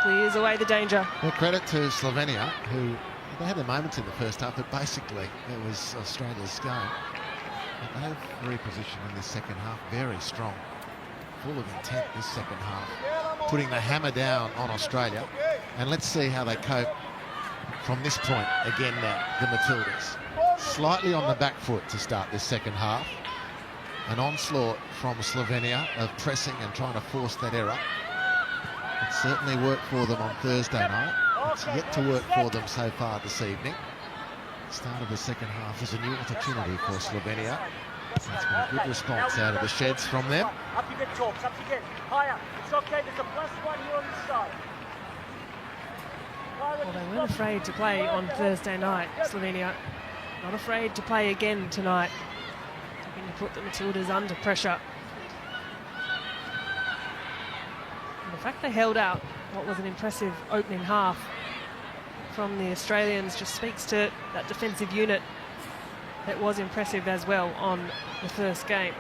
clears away the danger. Well, credit to Slovenia, who they had their moments in the first half, but basically it was Australia's game. But they have repositioned in this second half very strong, full of intent this second half, putting the hammer down on Australia. And let's see how they cope from this point again now, the Matildas. Slightly on the back foot to start this second half. An onslaught from Slovenia of pressing and trying to force that error. It certainly worked for them on Thursday night. It's yet to work for them so far this evening. Start of the second half is a new opportunity for Slovenia. It's been a good response out of the sheds from them. Up you get, Chalks, up you get. Higher. It's okay, there's a +1 here on this side. Well, they weren't afraid to play on Thursday night, Slovenia. Not afraid to play again tonight. Looking to put the Matildas under pressure. And the fact they held out what was an impressive opening half from the Australians just speaks to that defensive unit that was impressive as well on the first game.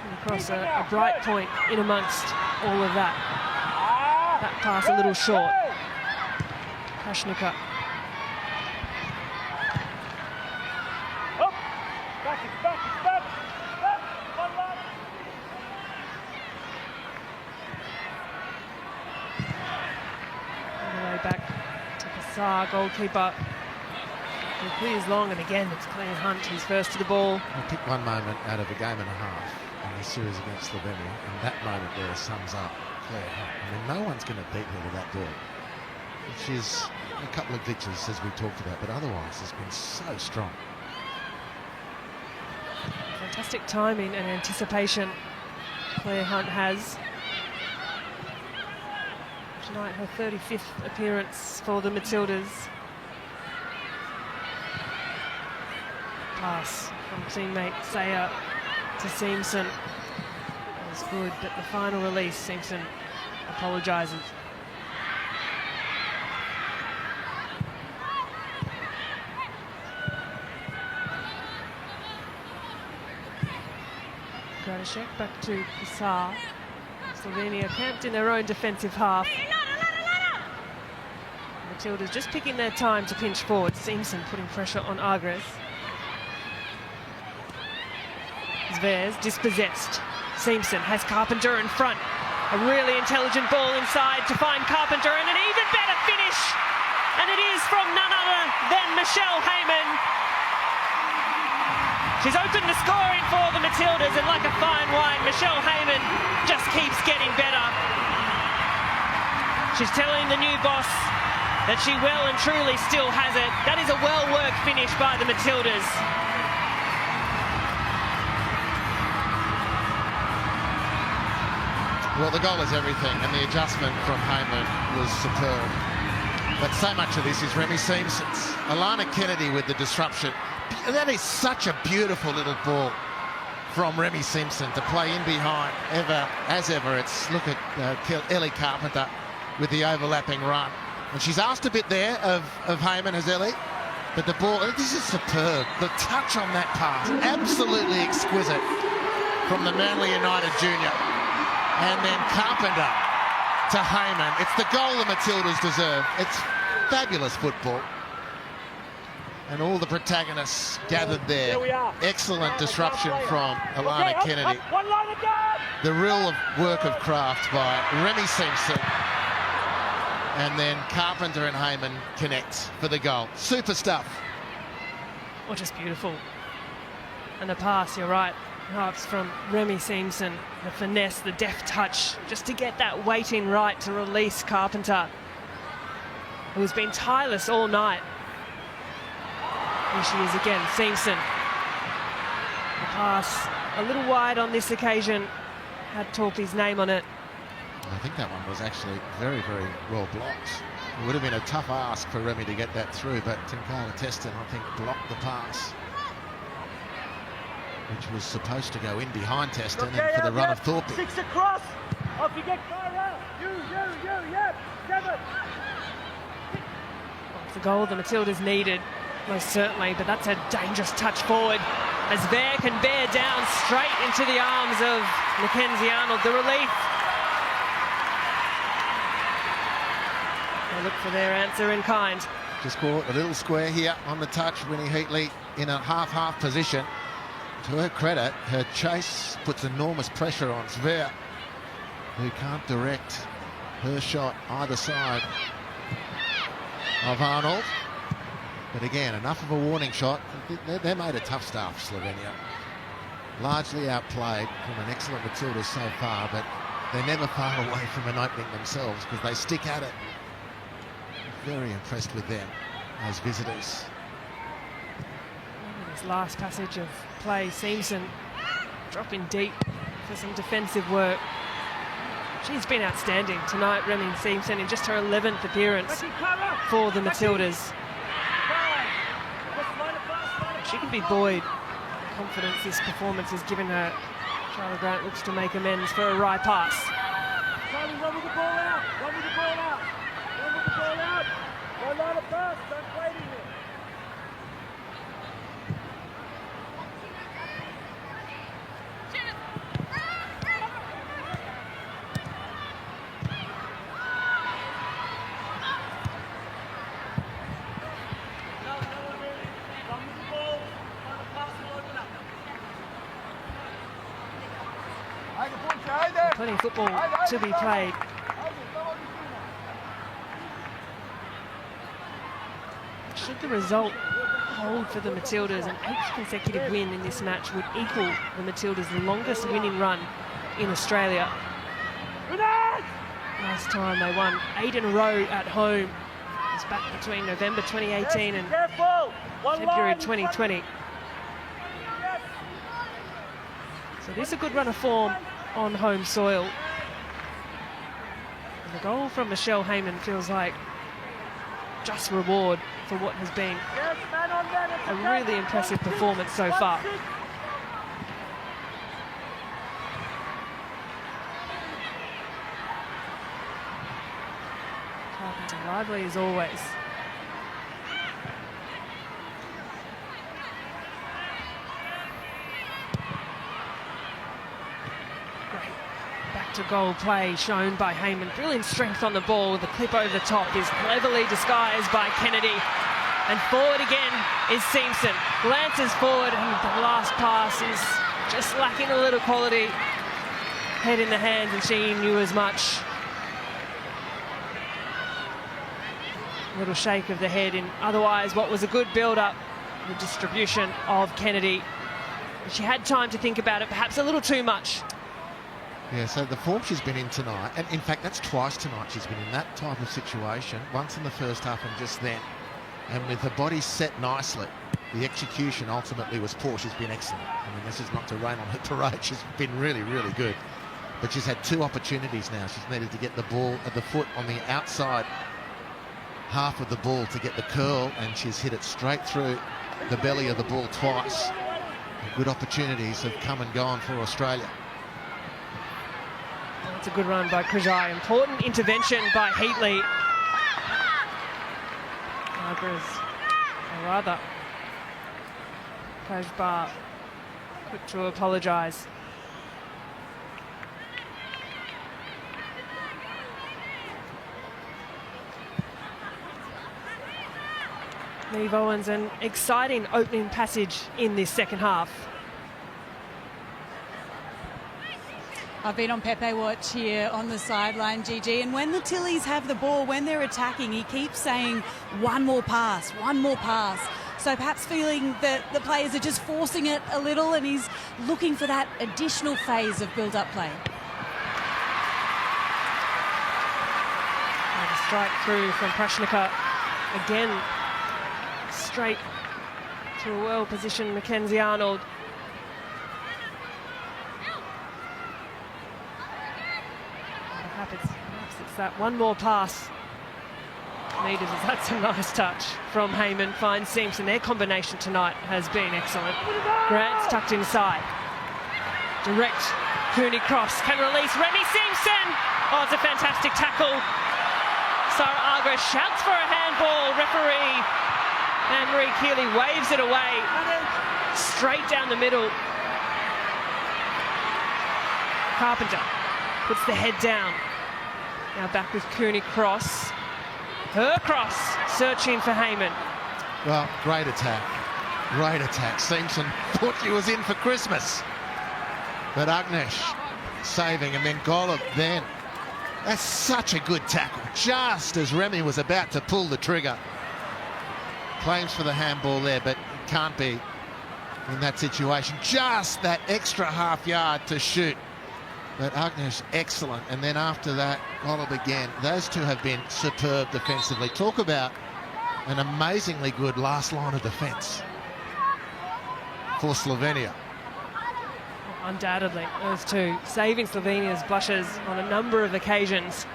And across a bright point in amongst all of that. That pass a little short. Krashnika. Back. One line. On the way back to Kassar, goalkeeper. He clears long, and again it's Claire Hunt who's first to the ball. I'll pick one moment out of a game and a half in this series against Slovenia, and that moment there sums up Claire Hunt. I mean, no one's going to beat her to that ball. She's a couple of glitches, as we talked about, but otherwise has been so strong. Fantastic timing and anticipation Claire Hunt has. Tonight her 35th appearance for the Matildas. Pass from teammate Sayer to Simpson. That was good, but the final release, Simpson apologises. Gradishek back to Kassar. Slovenia camped in their own defensive half. Matilda's just picking their time to pinch forward. Simpson putting pressure on Agres. Zveres dispossessed. Simpson has Carpenter in front. A really intelligent ball inside to find Carpenter, and an even better finish finish, and it is from none other than Michelle Heyman. She's opened the scoring for the Matildas, and like a fine wine, Michelle Heyman just keeps getting better. She's telling the new boss that she well and truly still has it. That is a well-worked finish by the Matildas. Well, the goal is everything, and the adjustment from Heyman was superb. But so much of this is Remy Simpson's. Alana Kennedy with the disruption. That is such a beautiful little ball from Remy Simpson to play in behind. As ever, it's look at Ellie Carpenter with the overlapping run. And she's asked a bit there of Heyman, has Ellie? But the ball, this is superb. The touch on that pass, absolutely exquisite from the Manly United junior. And then Carpenter to Heyman. It's the goal the Matildas deserve. It's fabulous football. And all the protagonists gathered there. Excellent disruption from Alana Kennedy. The real work of craft by Remy Simpson. And then Carpenter and Heyman connect for the goal. Super stuff. Oh, just beautiful. And the pass, you're right. It's from Remy Simpson. The finesse, the deft touch, just to get that weight in right to release Carpenter, who's been tireless all night. Here she is again, Simpson. The pass a little wide on this occasion. Had Torpy's name on it. I think that one was actually very, very well blocked. It would have been a tough ask for Remy to get that through, but Tinkala Teston, I think, blocked the pass, which was supposed to go in behind Teston and for the run of Thorpe. 6 across. Off you get, Kyra. You, 7. It's the goal the Matildas needed, most certainly, but that's a dangerous touch forward as Vare can bear down straight into the arms of Mackenzie Arnold. The relief. They look for their answer in kind. Just caught a little square here on the touch. Winnie Heatley in a half-half position. To her credit, her chase puts enormous pressure on Svea, who can't direct her shot either side of Arnold. But again, enough of a warning shot. They're made a tough stuff, Slovenia. Largely outplayed from an excellent Matildas so far, but they're never far away from an opening themselves because they stick at it. Very impressed with them as visitors. This last passage of play, Simpson dropping deep for some defensive work. She's been outstanding tonight, Remy Simpson, in just her 11th appearance for the Matildas. She can be buoyed. The confidence this performance has given her. Charlotte Grant looks to make amends for a wry pass. Charlie, run with the ball out. Run with the ball out. Run with the ball out. Go line of pass. Don't wait in there. Plenty of football to be played. Should the result hold for the Matildas, an 8th consecutive win in this match would equal the Matildas' longest winning run in Australia. Last time they won 8 in a row at home. It was back between November 2018 and February 2020. So this is a good run of form on home soil. And the goal from Michelle Heyman feels like just reward for what has been a really impressive performance so far. Carpenter lively as always. To goal play shown by Heyman. Brilliant strength on the ball. The clip over the top is cleverly disguised by Kennedy. And forward again is Simpson. Glances forward and the last pass is just lacking a little quality. Head in the hands, and she knew as much. little shake of the head in otherwise what was a good build-up, the distribution of Kennedy. She had time to think about it, perhaps a little too much. Yeah, so the form she's been in tonight, and in fact that's twice tonight she's been in that type of situation, once in the first half and just then. And with the body set nicely, the execution ultimately was poor. She's been excellent. I mean, this is not to rain on her parade. She's been really, really good. But she's had 2 opportunities now. She's needed to get the ball at the foot on the outside half of the ball to get the curl, and she's hit it straight through the belly of the ball twice. And good opportunities have come and gone for Australia. That's a good run by Krajai. Important intervention by Heatley. Margaret's, or rather, Kajbar, quick to apologise. Neve Owens, an exciting opening passage in this second half. I've been on Pepe watch here on the sideline, Gigi, and when the Tillies have the ball, when they're attacking, he keeps saying one more pass, one more pass. So perhaps feeling that the players are just forcing it a little, and he's looking for that additional phase of build-up play. And a strike through from Prashnika. Again, straight to a well-positioned Mackenzie Arnold. Perhaps it's that one more pass needed, as that's a nice touch from Heyman. Finds Simpson. Their combination tonight has been excellent. Grant's tucked inside. Direct Cooney cross. Can release Remy Simpson. Oh, it's a fantastic tackle. Sarah Argra shouts for a handball. Referee Anne-Marie Keeley waves it away. Straight down the middle. Carpenter puts the head down. Now back with Cooney cross. Her cross, searching for Heyman. Well, great attack. Great attack. Simpson thought she was in for Christmas. But Agnesh saving, and then Golub then. That's such a good tackle. Just as Remy was about to pull the trigger. Claims for the handball there, but it can't be in that situation. Just that extra half yard to shoot. But Agnesh, excellent. And then after that, Golub again. Those two have been superb defensively. Talk about an amazingly good last line of defence for Slovenia. Undoubtedly, those two saving Slovenia's blushes on a number of occasions.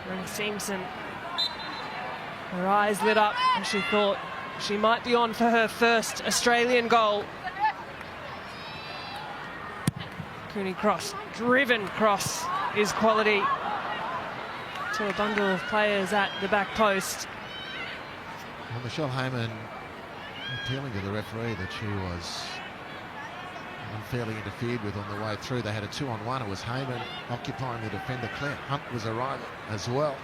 Remy Simpson, her eyes lit up, and she thought she might be on for her first Australian goal. Cooney cross, driven cross, is quality to a bundle of players at the back post. Well, Michelle Heyman appealing to the referee that she was unfairly interfered with on the way through. They had a 2-on-1. It was Heyman occupying the defender. Claire Hunt was arriving as well.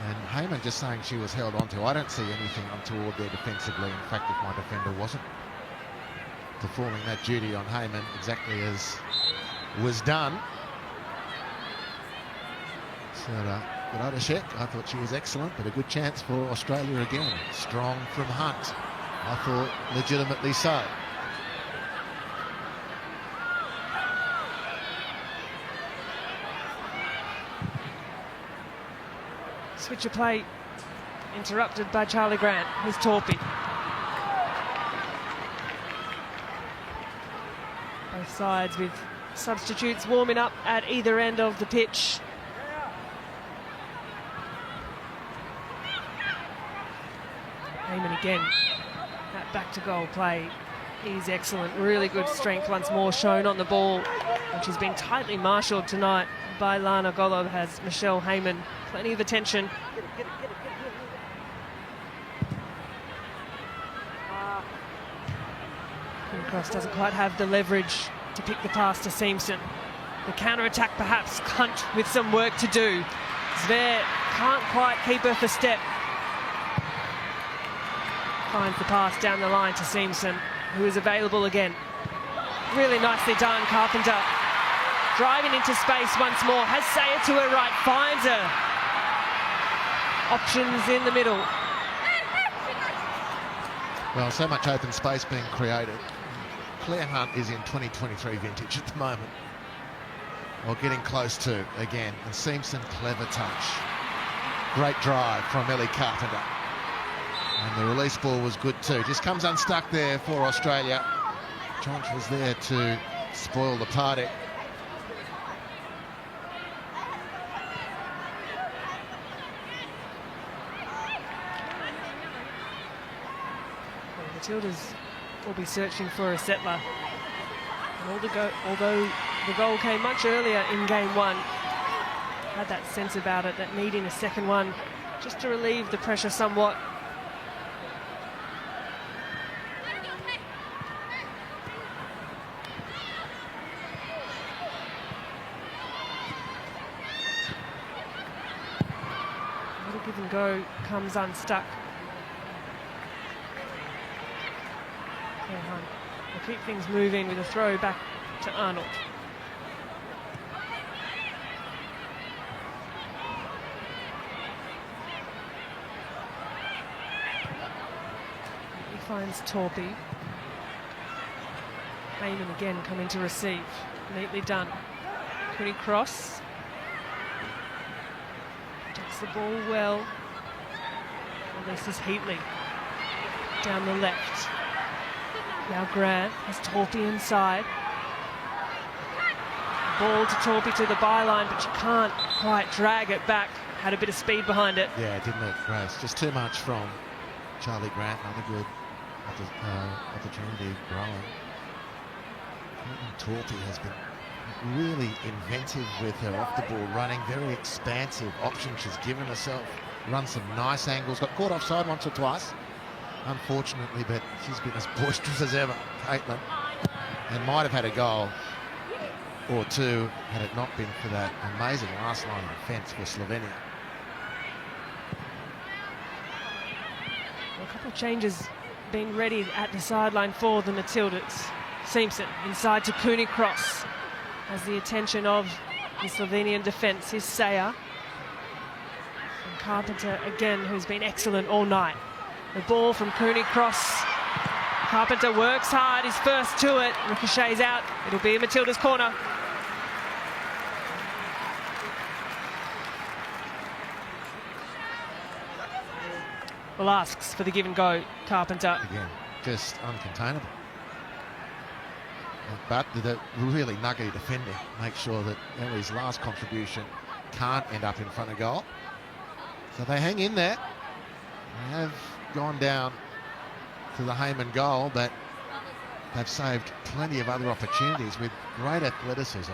And Heyman just saying she was held onto. I don't see anything untoward there defensively. In fact, if my defender wasn't performing that duty on Heyman exactly as was done. So, Radishek, I thought she was excellent, but a good chance for Australia again. Strong from Hunt. I thought legitimately so. Switch of play interrupted by Charlie Grant, who's torpy. Both sides with substitutes warming up at either end of the pitch. Heyman again. That back to goal play is excellent. Really good strength once more shown on the ball, which has been tightly marshalled tonight by Lana Golub. Has Michelle Heyman plenty of attention. Cross doesn't quite have the leverage to pick the pass to Simpson. The counter-attack perhaps Hunt with some work to do. Zver can't quite keep her for step. Finds the pass down the line to Simpson, who is available again. Really nicely done, Carpenter. Driving into space once more, has Sayer to her right, finds her. Options in the middle. Well, so much open space being created. Claire Hunt is in 2023 vintage at the moment. Or getting close to again. And Simpson, clever touch. Great drive from Ellie Carpenter. And the release ball was good too. Just comes unstuck there for Australia. Jonch was there to spoil the party. Matildas will be searching for a settler. And although the goal came much earlier in game one, had that sense about it, that needing a second one just to relieve the pressure somewhat. A little give and go comes unstuck. Will keep things moving with a throw back to Arnold. He finds Torpy. Heyman again coming to receive. Neatly done. Cooney cross. Takes the ball well. And this is Heatley down the left. Now Grant has Torpy inside. Ball to Torpy to the byline, but she can't quite drag it back. Had a bit of speed behind it. Yeah, didn't it, Grace? Just too much from Charlie Grant. Another good opportunity growing. Torpy has been really inventive with her off the ball running. Very expansive options she's given herself. Run some nice angles. Got caught offside once or twice, unfortunately, but she's been as boisterous as ever, Caitlin, and might have had a goal or two had it not been for that amazing last line of defence for Slovenia. Well, a couple of changes being ready at the sideline for the Matildas. Simpson inside to Cooney cross as the attention of the Slovenian defence is Sayer. And Carpenter again, who's been excellent all night. The ball from Cooney cross. Carpenter works hard, he's first to it, ricochets out. It'll be a Matilda's corner. Well, asks for the give and go, Carpenter. Again, just uncontainable. But the really nuggety defending makes sure that Ellie's last contribution can't end up in front of goal. So they hang in there. They have gone down to the Heyman goal, but they've saved plenty of other opportunities with great athleticism.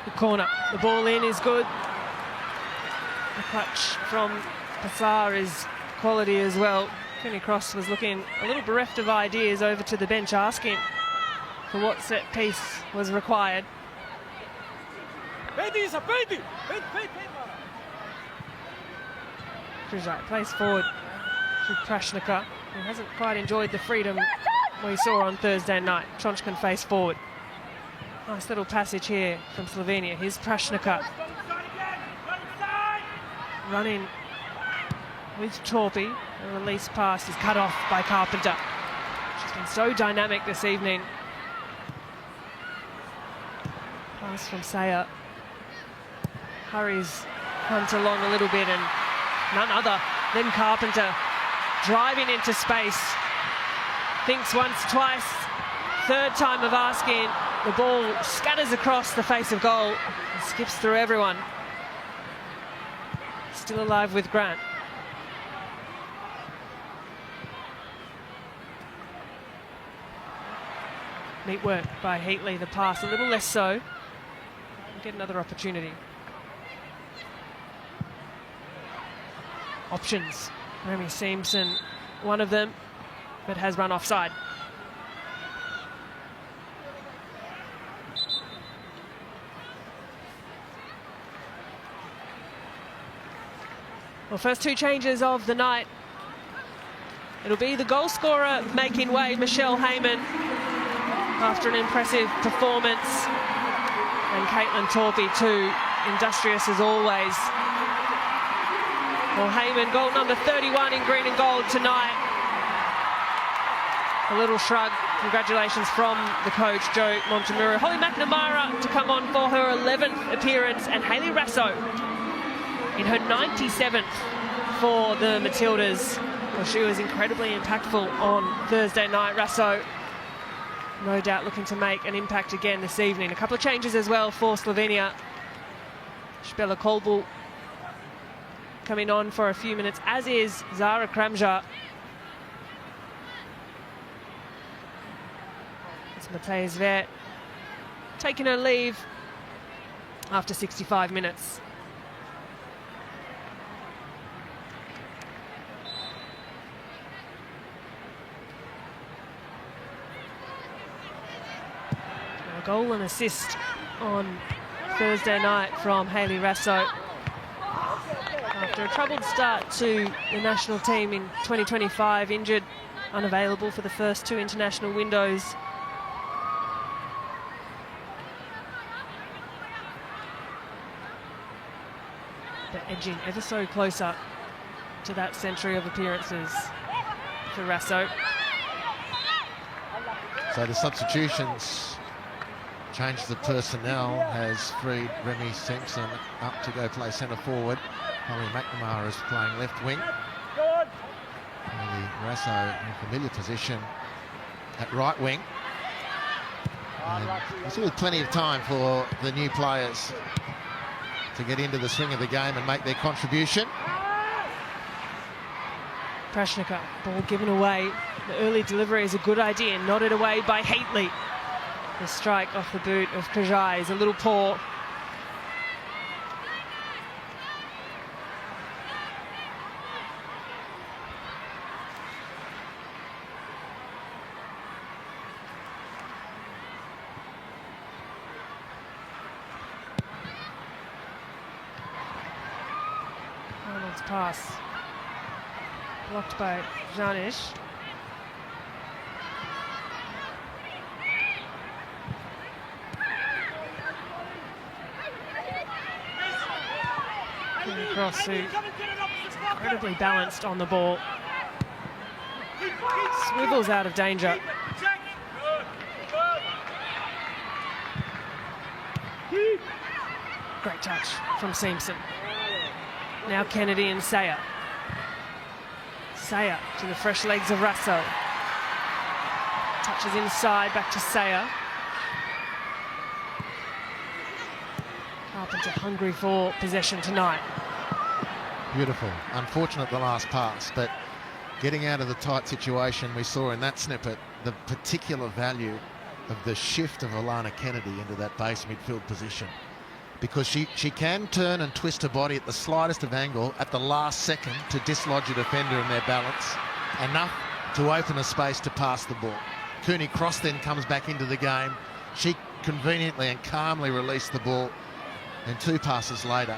The corner, the ball in is good. The clutch from Passar is quality as well. Cooney Cross was looking a little bereft of ideas over to the bench, asking for what set piece was required. Krizak plays forward to Prashnika, who hasn't quite enjoyed the freedom we saw on Thursday night. Jonch can face forward. Nice little passage here from Slovenia. Here's Prashnika. Running with Torpy. The release pass is cut off by Carpenter. She's been so dynamic this evening. Pass from Sayer. Hurries Hunt along a little bit, and none other than Carpenter driving into space. Thinks once, twice, third time of asking. The ball scatters across the face of goal and skips through everyone. Still alive with Grant. Neat work by Heatley, the pass a little less so. We'll get another opportunity. Options. Remy Simpson, one of them, but has run offside. Well, first two changes of the night. It'll be the goal scorer making way, Michelle Heyman. after an impressive performance. And Caitlin Torpey too, industrious as always. Well, Heyman, goal number 31 in green and gold tonight. A little shrug. Congratulations from the coach, Joe Montemurro. Holly McNamara to come on for her 11th appearance, and Hayley Rasso in her 97th for the Matildas. Well, she was incredibly impactful on Thursday night. Rasso, no doubt looking to make an impact again this evening. A couple of changes as well for Slovenia. Špela Kolbul coming on for a few minutes, as is Zara Kramžar. It's Matej Zver taking her leave after 65 minutes. A goal and assist on Thursday night from Hayley Rasso. After a troubled start to the national team in 2025, injured, unavailable for the first two international windows. But edging ever so closer to that century of appearances for Rasso. So the substitutions changed the personnel, has freed Remy Simpson up to go play centre forward. Holly McNamara is playing left wing. Holly Rasso in a familiar position at right wing. And there's really plenty of time for the new players to get into the swing of the game and make their contribution. Prashnika, ball given away. The early delivery is a good idea, nodded away by Hately. The strike off the boot of Kajai is a little poor. Arnold's pass blocked by Janish. Cross, who incredibly balanced on the ball. Swivels out of danger. Great touch from Simpson. Now Kennedy and Sayer. Sayer to the fresh legs of Rasso. Touches inside, back to Sayer. Carpenter hungry for possession tonight. Beautiful. Unfortunate the last pass, but getting out of the tight situation we saw in that snippet, the particular value of the shift of Alana Kennedy into that base midfield position. Because she can turn and twist her body at the slightest of angle at the last second to dislodge a defender in their balance, enough to open a space to pass the ball. Cooney Cross then comes back into the game. She conveniently and calmly released the ball, and two passes later,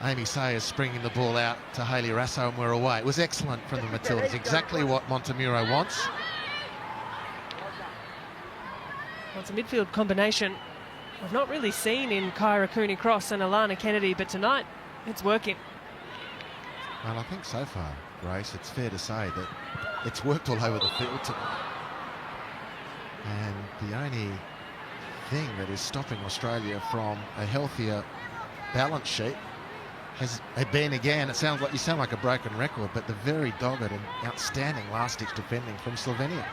Amy Sayers springing the ball out to Hayley Rasso, and we're away. It was excellent from the Matildas, exactly what Montemurro wants. Well, it's a midfield combination I've not really seen in Kyra Cooney Cross and Alana Kennedy, but tonight it's working. Well, I think so far, Grace, it's fair to say that it's worked all over the field tonight. And the only thing that is stopping Australia from a healthier balance sheet has been, again, it sounds like you sound like a broken record, but the very dogged and outstanding last-ditch defending from Slovenia.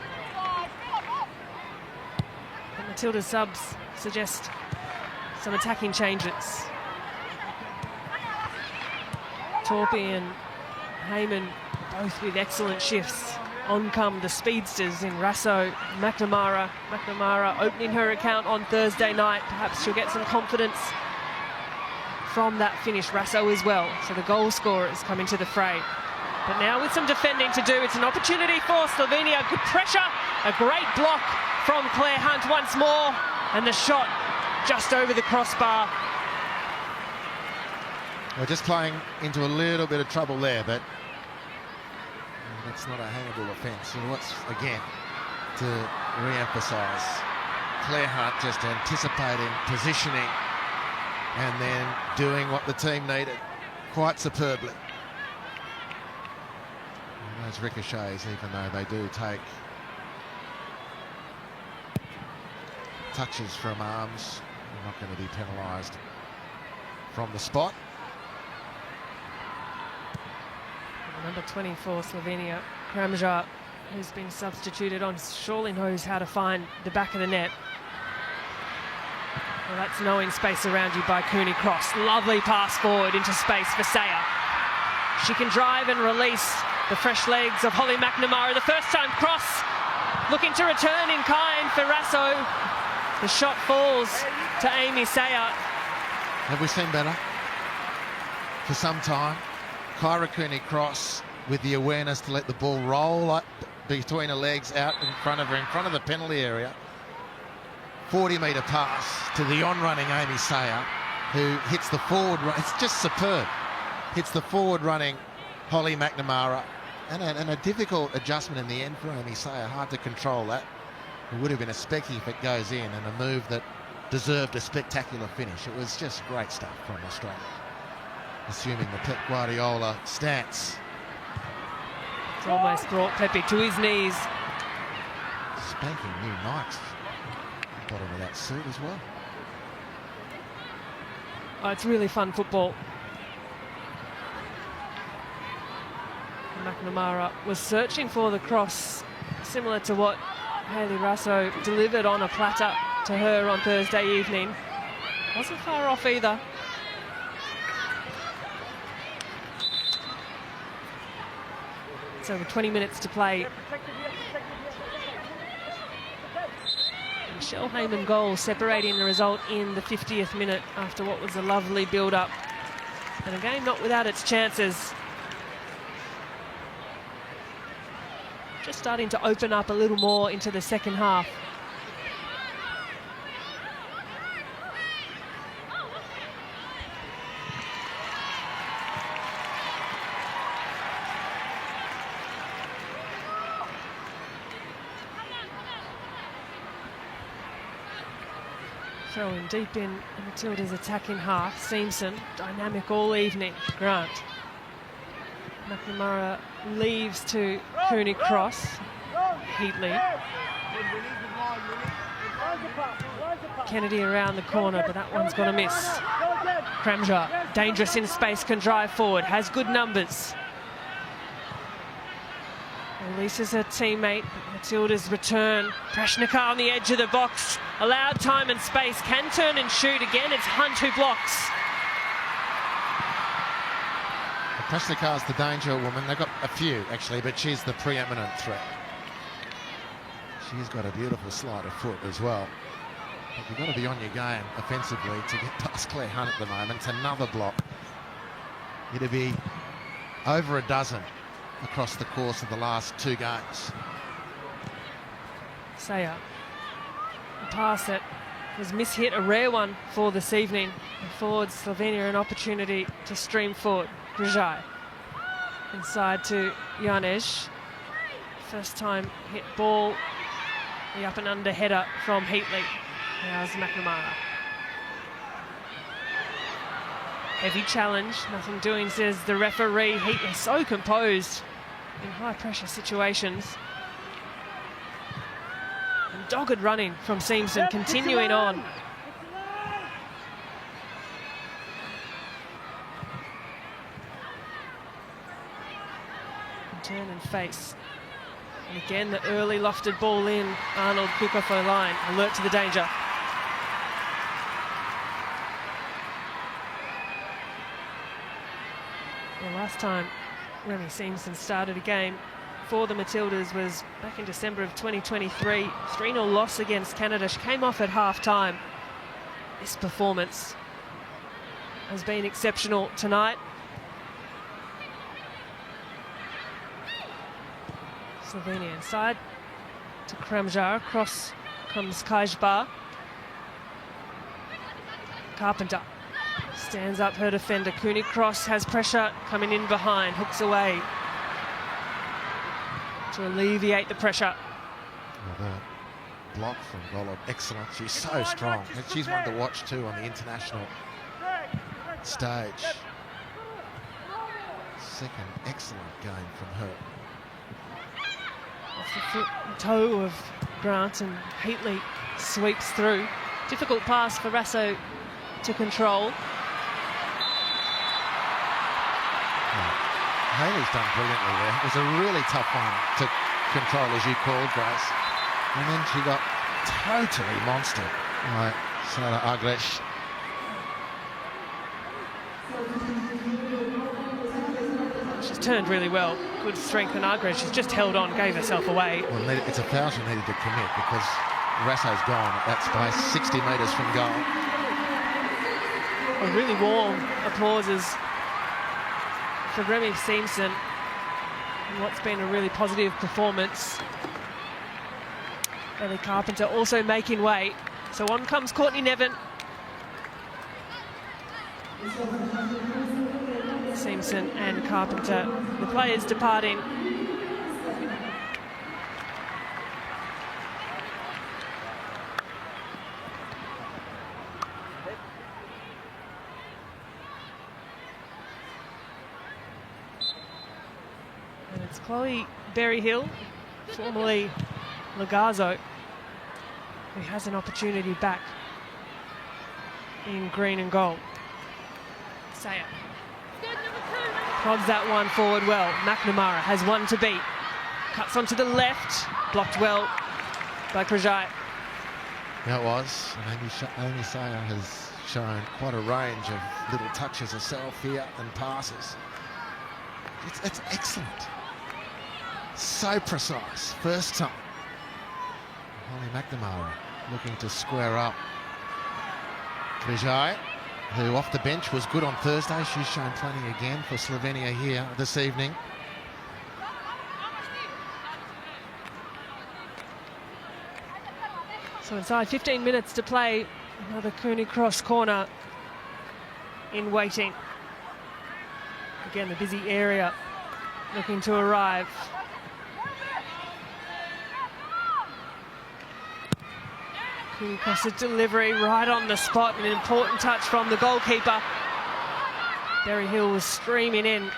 And Matilda's subs suggest some attacking changes. Torpey and Heyman both with excellent shifts. On come the speedsters in Rasso, McNamara. McNamara opening her account on Thursday night. Perhaps she'll get some confidence from that finish. Rasso as well. So the goal scorers come into the fray. But now with some defending to do, it's an opportunity for Slovenia. Good pressure. A great block from Claire Hunt once more. And the shot just over the crossbar. We're just playing into a little bit of trouble there, but that's not a hangable offence. And what's, again, to re-emphasise. Claire Hunt just anticipating, positioning, and then doing what the team needed quite superbly. And those ricochets, even though they do take touches from arms, are not going to be penalised from the spot. Number 24, Slovenia, Kramžar, who's been substituted on, surely knows how to find the back of the net. Well, that's knowing space around you by Cooney Cross. Lovely pass forward into space for Sayer. She can drive and release the fresh legs of Holly McNamara. The first time cross, looking to return in kind for Rasso. The shot falls to Amy Sayer. Have we seen better? For some time. Kyra Cooney Cross with the awareness to let the ball roll up between her legs, out in front of her, in front of the penalty area. 40-metre pass to the on-running Amy Sayer, who hits the forward run. It's just superb. Hits the forward-running Holly McNamara. And a difficult adjustment in the end for Amy Sayer. Hard to control that. It would have been a specky if it goes in, and a move that deserved a spectacular finish. It was just great stuff from Australia, assuming the Pep Guardiola stance. It's almost brought Pepe to his knees. Spanking new Nikes. Bottom of that suit as well. Oh, it's really fun football. McNamara was searching for the cross, similar to what Hayley Rasso delivered on a platter to her on Thursday evening. Wasn't far off either. So with 20 minutes to play. Michelle Heyman goal separating the result in the 50th minute after what was a lovely build-up. And a game not without its chances. Just starting to open up a little more into the second half. Throwing deep in Matilda's attacking half. Seamson, dynamic all evening. Grant. McNamara leaves to Cooney Cross. Heatley. Kennedy around the corner, but that one's got a miss. Kramžar, dangerous in space, can drive forward, has good numbers. Releases her teammate, but Matilda's return. Prashnikar on the edge of the box. Allowed time and space, can turn and shoot again. It's Hunt who blocks. Prashnikar's the danger woman. They've got a few, actually, but she's the preeminent threat. She's got a beautiful sleight of foot as well. But you've got to be on your game offensively to get past Claire Hunt at the moment. It's another block. It'll be over a dozen across the course of the last two games. Sayer. A pass that was mishit, a rare one for this evening. Affords Slovenia an opportunity to stream forward. Grajai inside to Janesh. First time hit ball. The up and under header from Heatley. Now's McNamara. Heavy challenge, nothing doing, says the referee. Heatley so composed in high pressure situations. And dogged running from Seamson, continuing on. Turn and face. And again, the early lofted ball in. Arnold Kukofo line, alert to the danger. The last time Remy Seamson started a game for the Matildas was back in December of 2023. 3-0 loss against Canada. She came off at half-time. This performance has been exceptional tonight. Slovenia inside to Kramžar. Across comes Kajbar. Carpenter stands up her defender. Cooney Cross has pressure coming in behind. Hooks away to alleviate the pressure. Well, the block from Golub, excellent. She's so strong. And she's one to watch too on the international stage. Second excellent game from her. Off the foot and toe of Grant, and Heatley sweeps through. Difficult pass for Rasso to control. Haley's done brilliantly there. It was a really tough one to control, as you called, Grace. And then she got totally monstered by Sarah Agresh. She's turned really well. Good strength on Agresh. She's just held on, gave herself away. Well, it's a foul she needed to commit because Rasso's gone at that space, 60 metres from goal. A really warm applauses for Remy Simpson in what's been a really positive performance. Ellie Carpenter also making way. So on comes Courtney Nevin. Simpson and Carpenter, the players departing. And it's Chloe Berryhill, formerly Lagazo, who has an opportunity back in green and gold. Sayer prods that one forward well. McNamara has one to beat. Cuts onto the left, blocked well by Krajai. Yeah, it was. And Amy Sayer has shown quite a range of little touches herself here and passes. It's excellent. So precise. First time. Holly McNamara looking to square up. Krajai, who off the bench was good on Thursday. She's shown plenty again for Slovenia here this evening. So inside 15 minutes to play, another Cooney Cross corner in waiting. Again, the busy area looking to arrive. Cooney Cross's delivery right on the spot, an important touch from the goalkeeper. Berryhill was streaming in,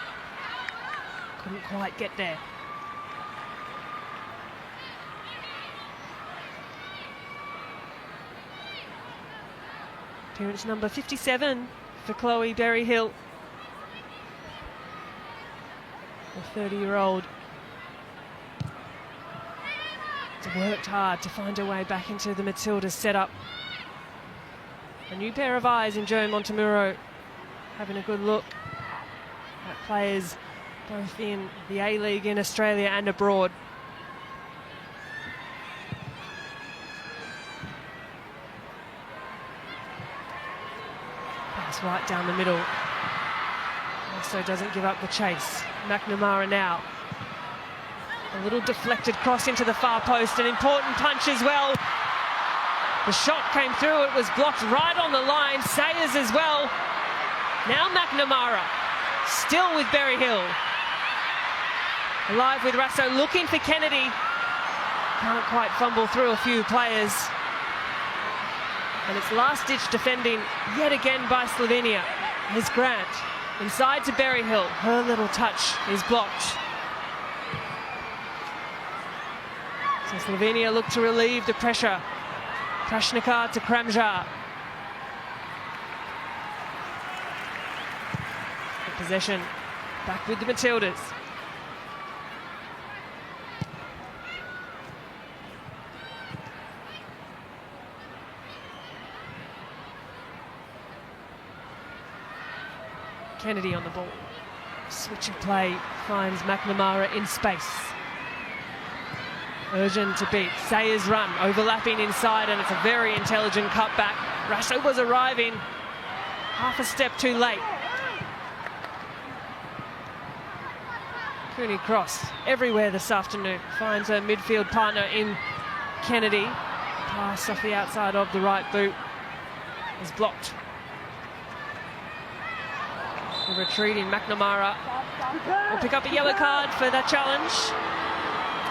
couldn't quite get there. Appearance number 57 for Chloe Berryhill, the 30-year-old. Worked hard to find her way back into the Matildas setup. A new pair of eyes in Joe Montemuro, having a good look at players both in the A-League in Australia and abroad. Pass right down the middle. Also doesn't give up the chase. McNamara now. A little deflected cross into the far post, an important punch as well. The shot came through, it was blocked right on the line. Sayers as well. Now McNamara, still with Berryhill. Alive with Rasso, looking for Kennedy. Can't quite fumble through a few players. And it's last-ditch defending yet again by Slovenia. Here's Grant, inside to Berryhill. Her little touch is blocked. So Slovenia look to relieve the pressure. Krashnikar to Kramjar. The possession back with the Matildas. Kennedy on the ball. Switch of play finds McNamara in space. Urgent to beat. Sayers run, overlapping inside, and it's a very intelligent cutback. Rasso was arriving half a step too late. Cooney Cross everywhere this afternoon. Finds her midfield partner in Kennedy. Pass off the outside of the right boot is blocked. The retreating McNamara will pick up a yellow card for that challenge.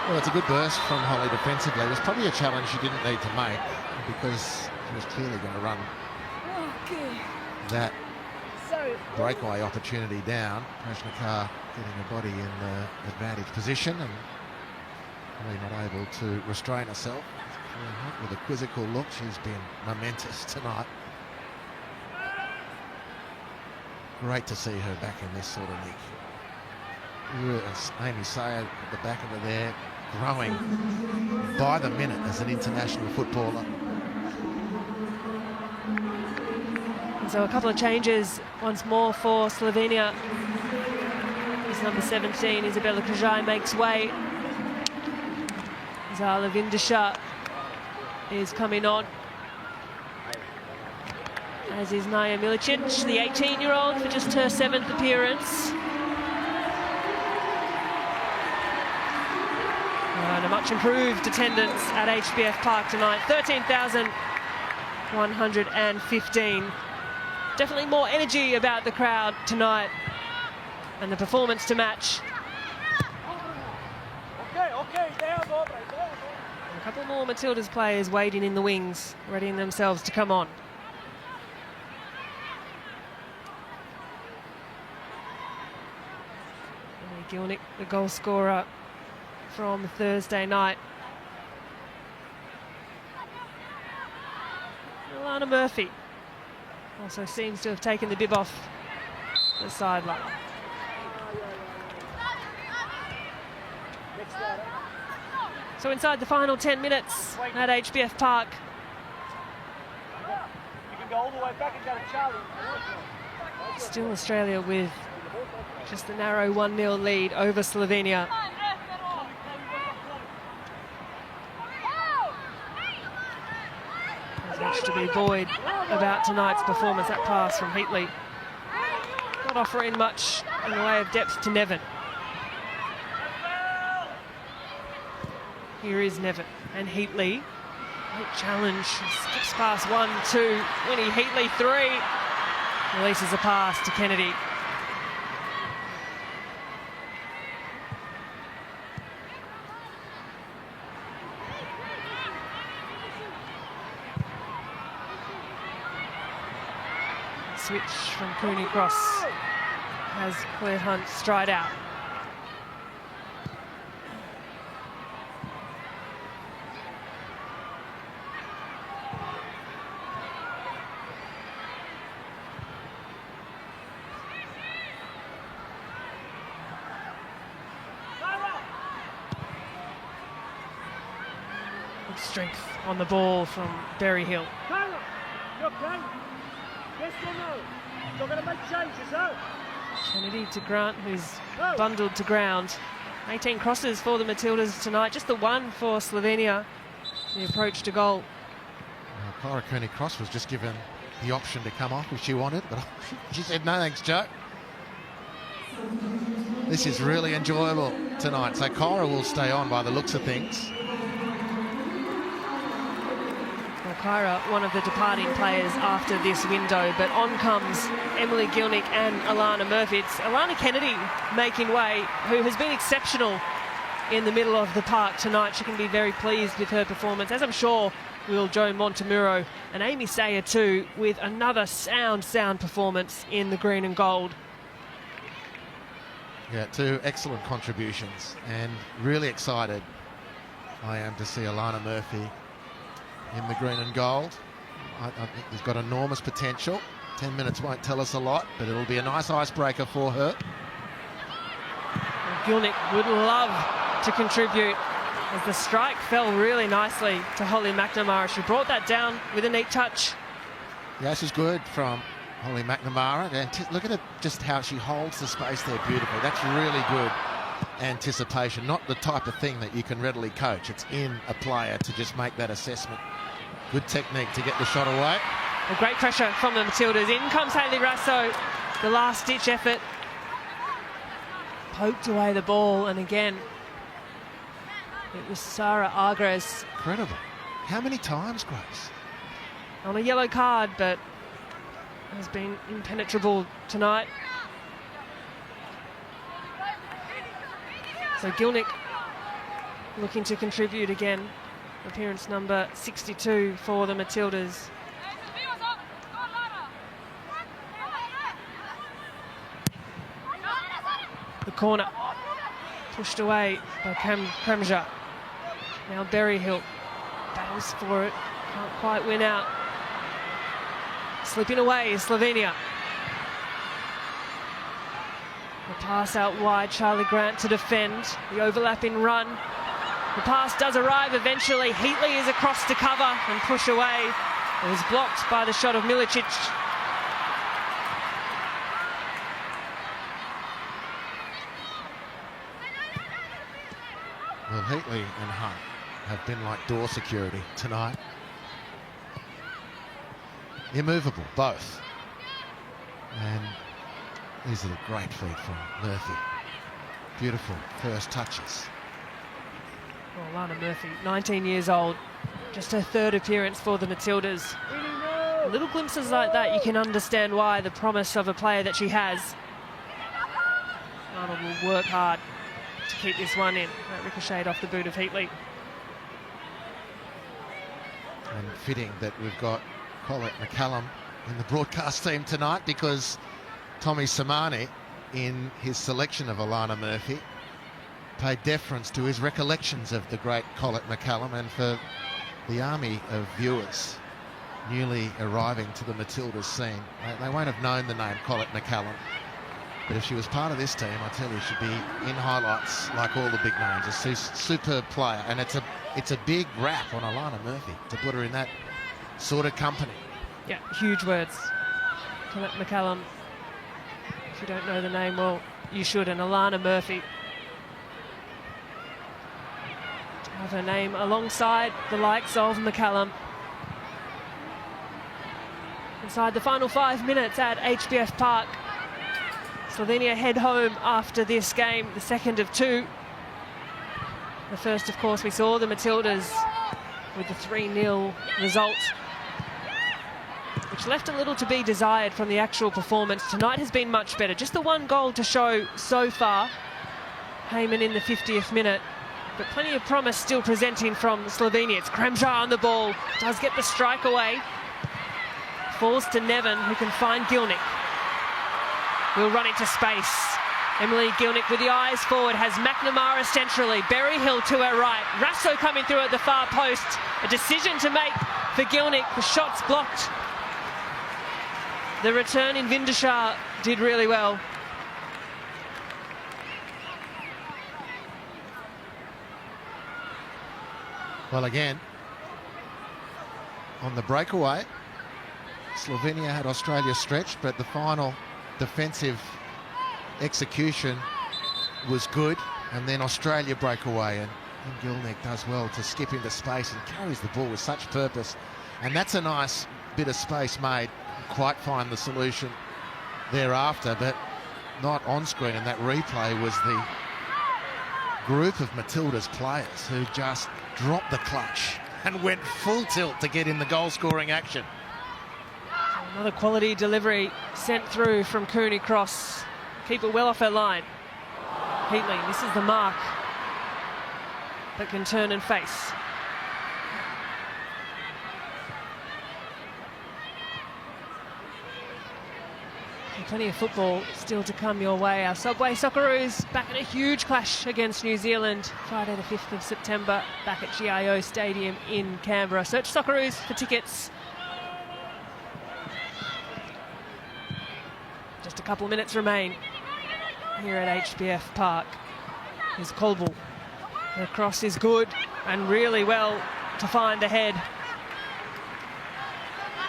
Well, it's a good burst from Holly defensively. It was probably a challenge she didn't need to make because she was clearly going to run that breakaway opportunity down. Prashnikar getting her body in the advantage position and really not able to restrain herself. With a quizzical look, she's been momentous tonight. Great to see her back in this sort of league. Amy Sayer at the back of her there, growing by the minute as an international footballer. So a couple of changes once more for Slovenia. As number 17, Isabella Kajai, makes way. Zala Vindisha is coming on, as is Naya Milicic, the 18-year-old, for just her 7th appearance. And a much improved attendance at HBF Park tonight, 13,115. Definitely more energy about the crowd tonight, and the performance to match. A couple more Matildas players waiting in the wings, readying themselves to come on. Gilnick, the goal scorer from Thursday night. Alana Murphy also seems to have taken the bib off the sideline. So inside the final 10 minutes at HBF Park. You can go all the way back and go to Charlie. Still Australia with just a narrow 1-0 lead over Slovenia. There's much to be buoyed about tonight's performance. That pass from Heatley not offering much in the way of depth to Nevin. Here is Nevin and Heatley. Great challenge. Skips past 1, 2. Winnie Heatley 3. Releases a pass to Kennedy. Switch from Cooney Cross has Claire Hunt stride out. Good strength on the ball from Berryhill. You okay? Yes or no? You're going to make changes, huh? Kennedy to Grant, who's bundled to ground. 18 crosses for the Matildas tonight, just the one for Slovenia. The approach to goal. Kyra Cooney-Cross was just given the option to come off if she wanted, but she said no thanks, Joe. This is really enjoyable tonight, so Kyra will stay on by the looks of things. Well, Kyra, one of the departing players after this window, but on comes Emily Gilnick and Alana Murphy. It's Alana Kennedy making way, who has been exceptional in the middle of the park tonight. She can be very pleased with her performance, as I'm sure will Joe Montemuro, and Amy Sayer too, with another sound performance in the green and gold. Yeah, 2 excellent contributions, and really excited I am to see Alana Murphy in the green and gold. I think he's got enormous potential. 10 minutes won't tell us a lot, but it'll be a nice icebreaker for her. Gilnick would love to contribute, as the strike fell really nicely to Holly McNamara. She brought that down with a neat touch. Yeah, this is good from Holly McNamara. And look at it, just how she holds the space there beautifully. That's really good anticipation, not the type of thing that you can readily coach. It's in a player to just make that assessment. Good technique to get the shot away. A great pressure from the Matildas. In comes Hayley Rasso, the last-ditch effort. Poked away the ball, and again, it was Sarah Agres. Incredible. How many times, Grace? On a yellow card, but has been impenetrable tonight. So Gilnick looking to contribute again. Appearance number 62 for the Matildas. The corner pushed away by Kremja. Now Berryhill battles for it, can't quite win out. Slipping away is Slovenia. The pass out wide, Charlie Grant to defend. The overlapping run. The pass does arrive eventually. Heatley is across to cover and push away. It was blocked by the shot of Milicic. Well, Heatley and Hunt have been like door security tonight. Immovable, both. And these are the great feet from Murphy. Beautiful first touches. Well, Lana Murphy, 19 years old, just her third appearance for the Matildas. Little glimpses like that, you can understand why the promise of a player that she has. Arnold will work hard to keep this one in. That ricocheted off the boot of Heatley. And fitting that we've got Colette McCallum in the broadcast team tonight, because Tommy Samani, in his selection of Alana Murphy, paid deference to his recollections of the great Colette McCallum. And for the army of viewers newly arriving to the Matildas scene, they won't have known the name Colette McCallum, but if she was part of this team, I tell you, she'd be in highlights like all the big names. A superb player, and it's a big rap on Alana Murphy to put her in that sort of company. Yeah, huge words. Colette McCallum, if you don't know the name, well, you should. And Alana Murphy, to have her name alongside the likes of McCallum. Inside the final 5 minutes at HBF Park. Slovenia head home after this game, the second of two. The first, of course, we saw the Matildas with the 3-0 result, which left a little to be desired from the actual performance. Tonight has been much better. Just the one goal to show so far. Heyman in the 50th minute, but plenty of promise still presenting from Slovenia. It's Kremja on the ball, does get the strike away. Falls to Nevin, who can find Gilnick. Will run into space. Emily Gilnick with the eyes forward, has McNamara centrally. Berryhill to her right. Rasso coming through at the far post. A decision to make for Gilnick. The shot's blocked. The return in Vindashar did really well. Well, again, on the breakaway, Slovenia had Australia stretched, but the final defensive execution was good, and then Australia break away, and Gilnick does well to skip into space and carries the ball with such purpose, and that's a nice bit of space made. Quite find the solution thereafter, but not on screen, and that replay was the group of Matilda's players who just dropped the clutch and went full tilt to get in the goal scoring action. Another quality delivery sent through from Cooney Cross. Keep it well off her line. Heatley misses the mark, but can turn and face. And plenty of football still to come your way. Our Subway Socceroos back in a huge clash against New Zealand Friday the 5th of September back at GIO Stadium in Canberra. Search Socceroos for tickets. Just a couple of minutes remain here at HBF Park. Here's Kolbel. The cross is good and really well to find the head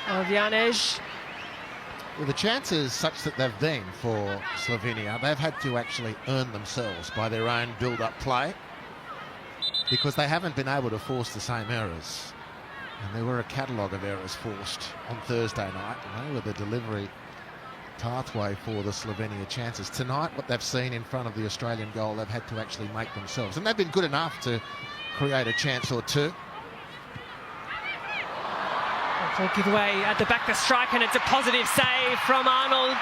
of Janej. Well, the chances such that they've been for Slovenia, they've had to actually earn themselves by their own build-up play, because they haven't been able to force the same errors. And there were a catalogue of errors forced on Thursday night, and they were the delivery pathway for the Slovenia chances. Tonight, what they've seen in front of the Australian goal, they've had to actually make themselves, and they've been good enough to create a chance or two. Full giveaway at the back, the strike, and it's a positive save from Arnold.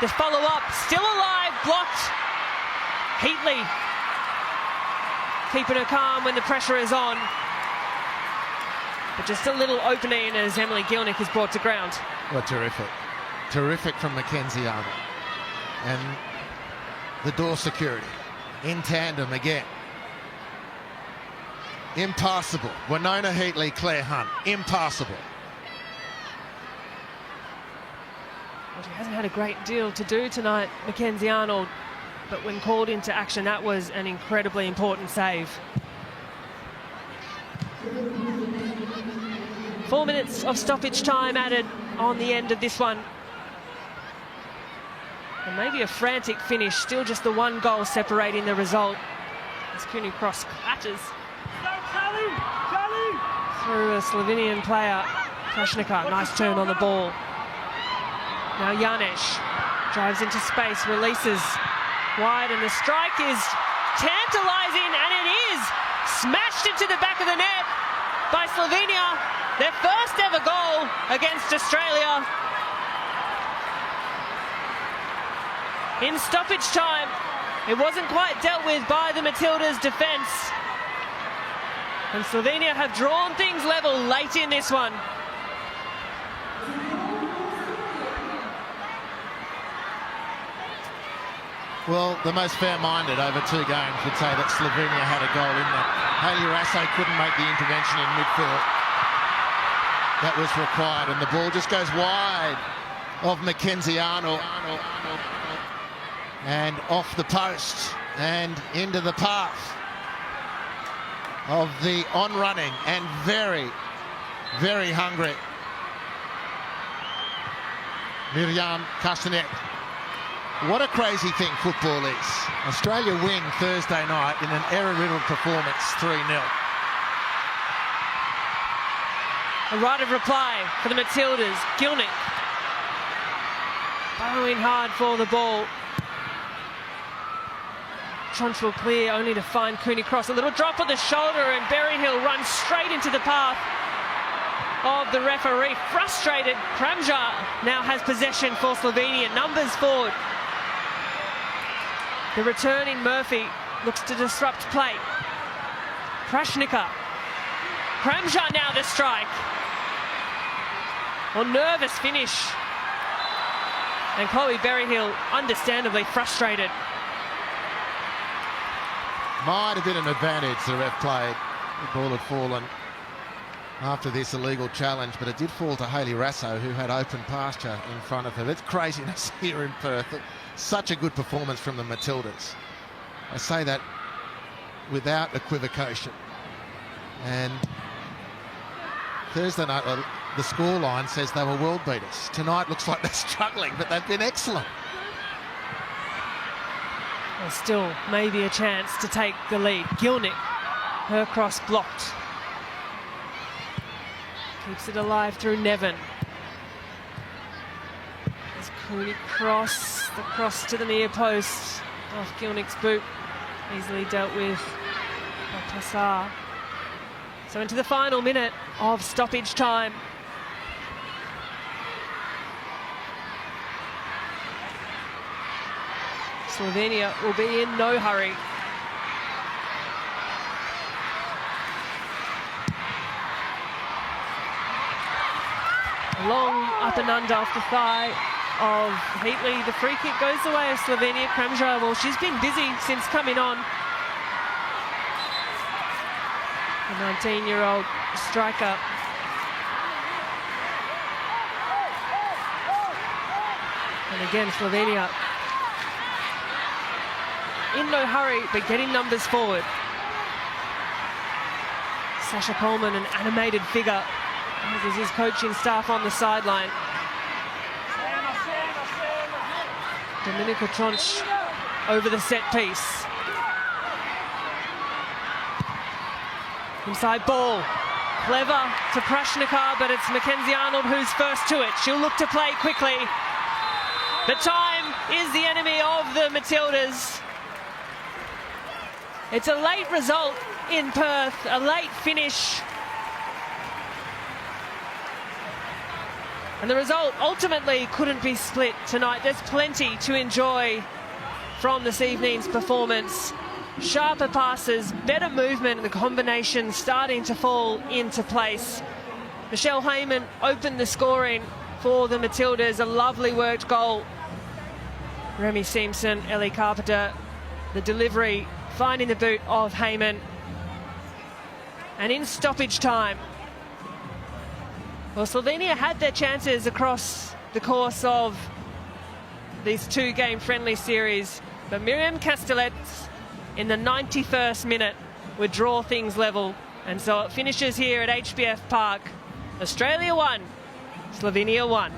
The follow-up, still alive, blocked. Heatley keeping her calm when the pressure is on. But just a little opening as Emily Gilnick is brought to ground. Well, terrific. Terrific from Mackenzie Arnold. And the door security in tandem again. Impossible. Winona Heatley, Claire Hunt. Impossible. Well, she hasn't had a great deal to do tonight, Mackenzie Arnold. But when called into action, that was an incredibly important save. 4 minutes of stoppage time added on the end of this one. And maybe a frantic finish, still just the one goal separating the result. As Cooney Cross clatters through a Slovenian player. Krasnika, nice turn on the ball. Now Janesh drives into space, releases wide, and the strike is tantalising, and it is smashed into the back of the net by Slovenia. Their first ever goal against Australia. In stoppage time, it wasn't quite dealt with by the Matildas' defence. And Slovenia have drawn things level late in this one. Well, the most fair-minded over 2 games would say that Slovenia had a goal in that. Hayley Rasso couldn't make the intervention in midfield that was required, and the ball just goes wide of Mackenzie Arnold and off the post and into the path of the on-running and very, very hungry Mirjam Kastanek. What a crazy thing football is. Australia win Thursday night in an error-riddled performance, 3-0. A right of reply for the Matildas. Gilnick burrowing hard for the ball. Tronch will clear only to find Cooney Cross. A little drop on the shoulder, and Berryhill runs straight into the path of the referee. Frustrated, Kramjar now has possession for Slovenia. Numbers forward. The returning Murphy looks to disrupt play. Krasnika. Kramjar now the strike. Well, nervous finish. And Chloe Berryhill understandably frustrated. Might have been an advantage the ref played. The ball had fallen after this illegal challenge, but it did fall to Hayley Rasso, who had open pasture in front of her. It's craziness here in Perth. Such a good performance from the Matildas. I say that without equivocation. And Thursday night, the scoreline says they were world beaters. Tonight looks like they're struggling, but they've been excellent. Well, still maybe a chance to take the lead. Gilnick, her cross blocked. Keeps it alive through Nevin. There's Cooney Cross, the cross to the near post off Gilnick's boot. Easily dealt with by Tassar. So into the final minute of stoppage time. Slovenia will be in no hurry. Long up and under off the thigh of Heatley. The free kick goes the way of Slovenia. Kramjar, well, she's been busy since coming on. The 19-year-old striker. And again, Slovenia in no hurry, but getting numbers forward. Sasha Coleman, an animated figure, as is his coaching staff on the sideline. Dominica Tronch over the set piece. Inside ball. Clever to Krasnika, but it's Mackenzie Arnold who's first to it. She'll look to play quickly. The time is the enemy of the Matildas. It's a late result in Perth, a late finish. And the result ultimately couldn't be split tonight. There's plenty to enjoy from this evening's performance. Sharper passes, better movement, and the combination starting to fall into place. Michelle Heyman opened the scoring for the Matildas. A lovely worked goal. Remy Simpson, Ellie Carpenter, the delivery finding the boot of Heyman. And in stoppage time, well, Slovenia had their chances across the course of these 2-game friendly series, but Miriam Castellets in the 91st minute would draw things level. And so it finishes here at HBF Park. Australia 1, Slovenia 1.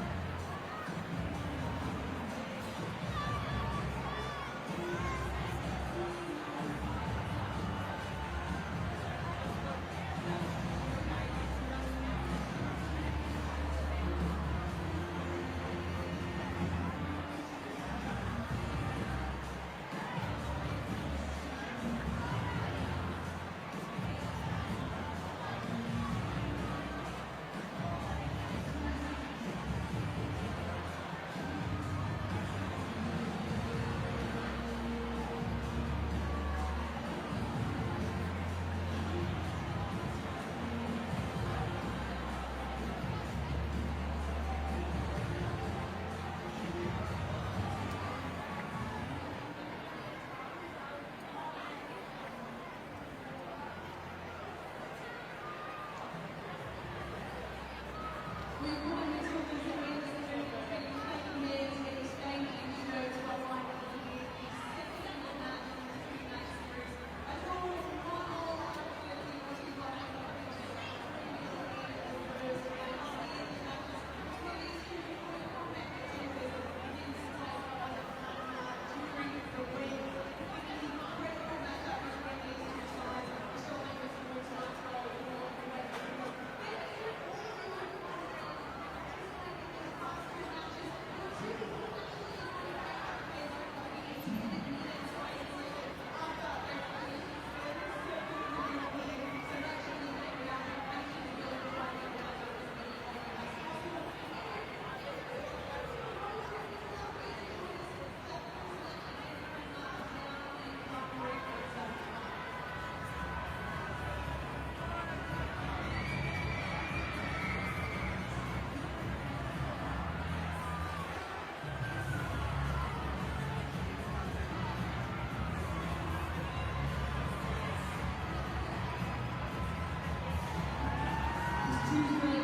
Tuesday.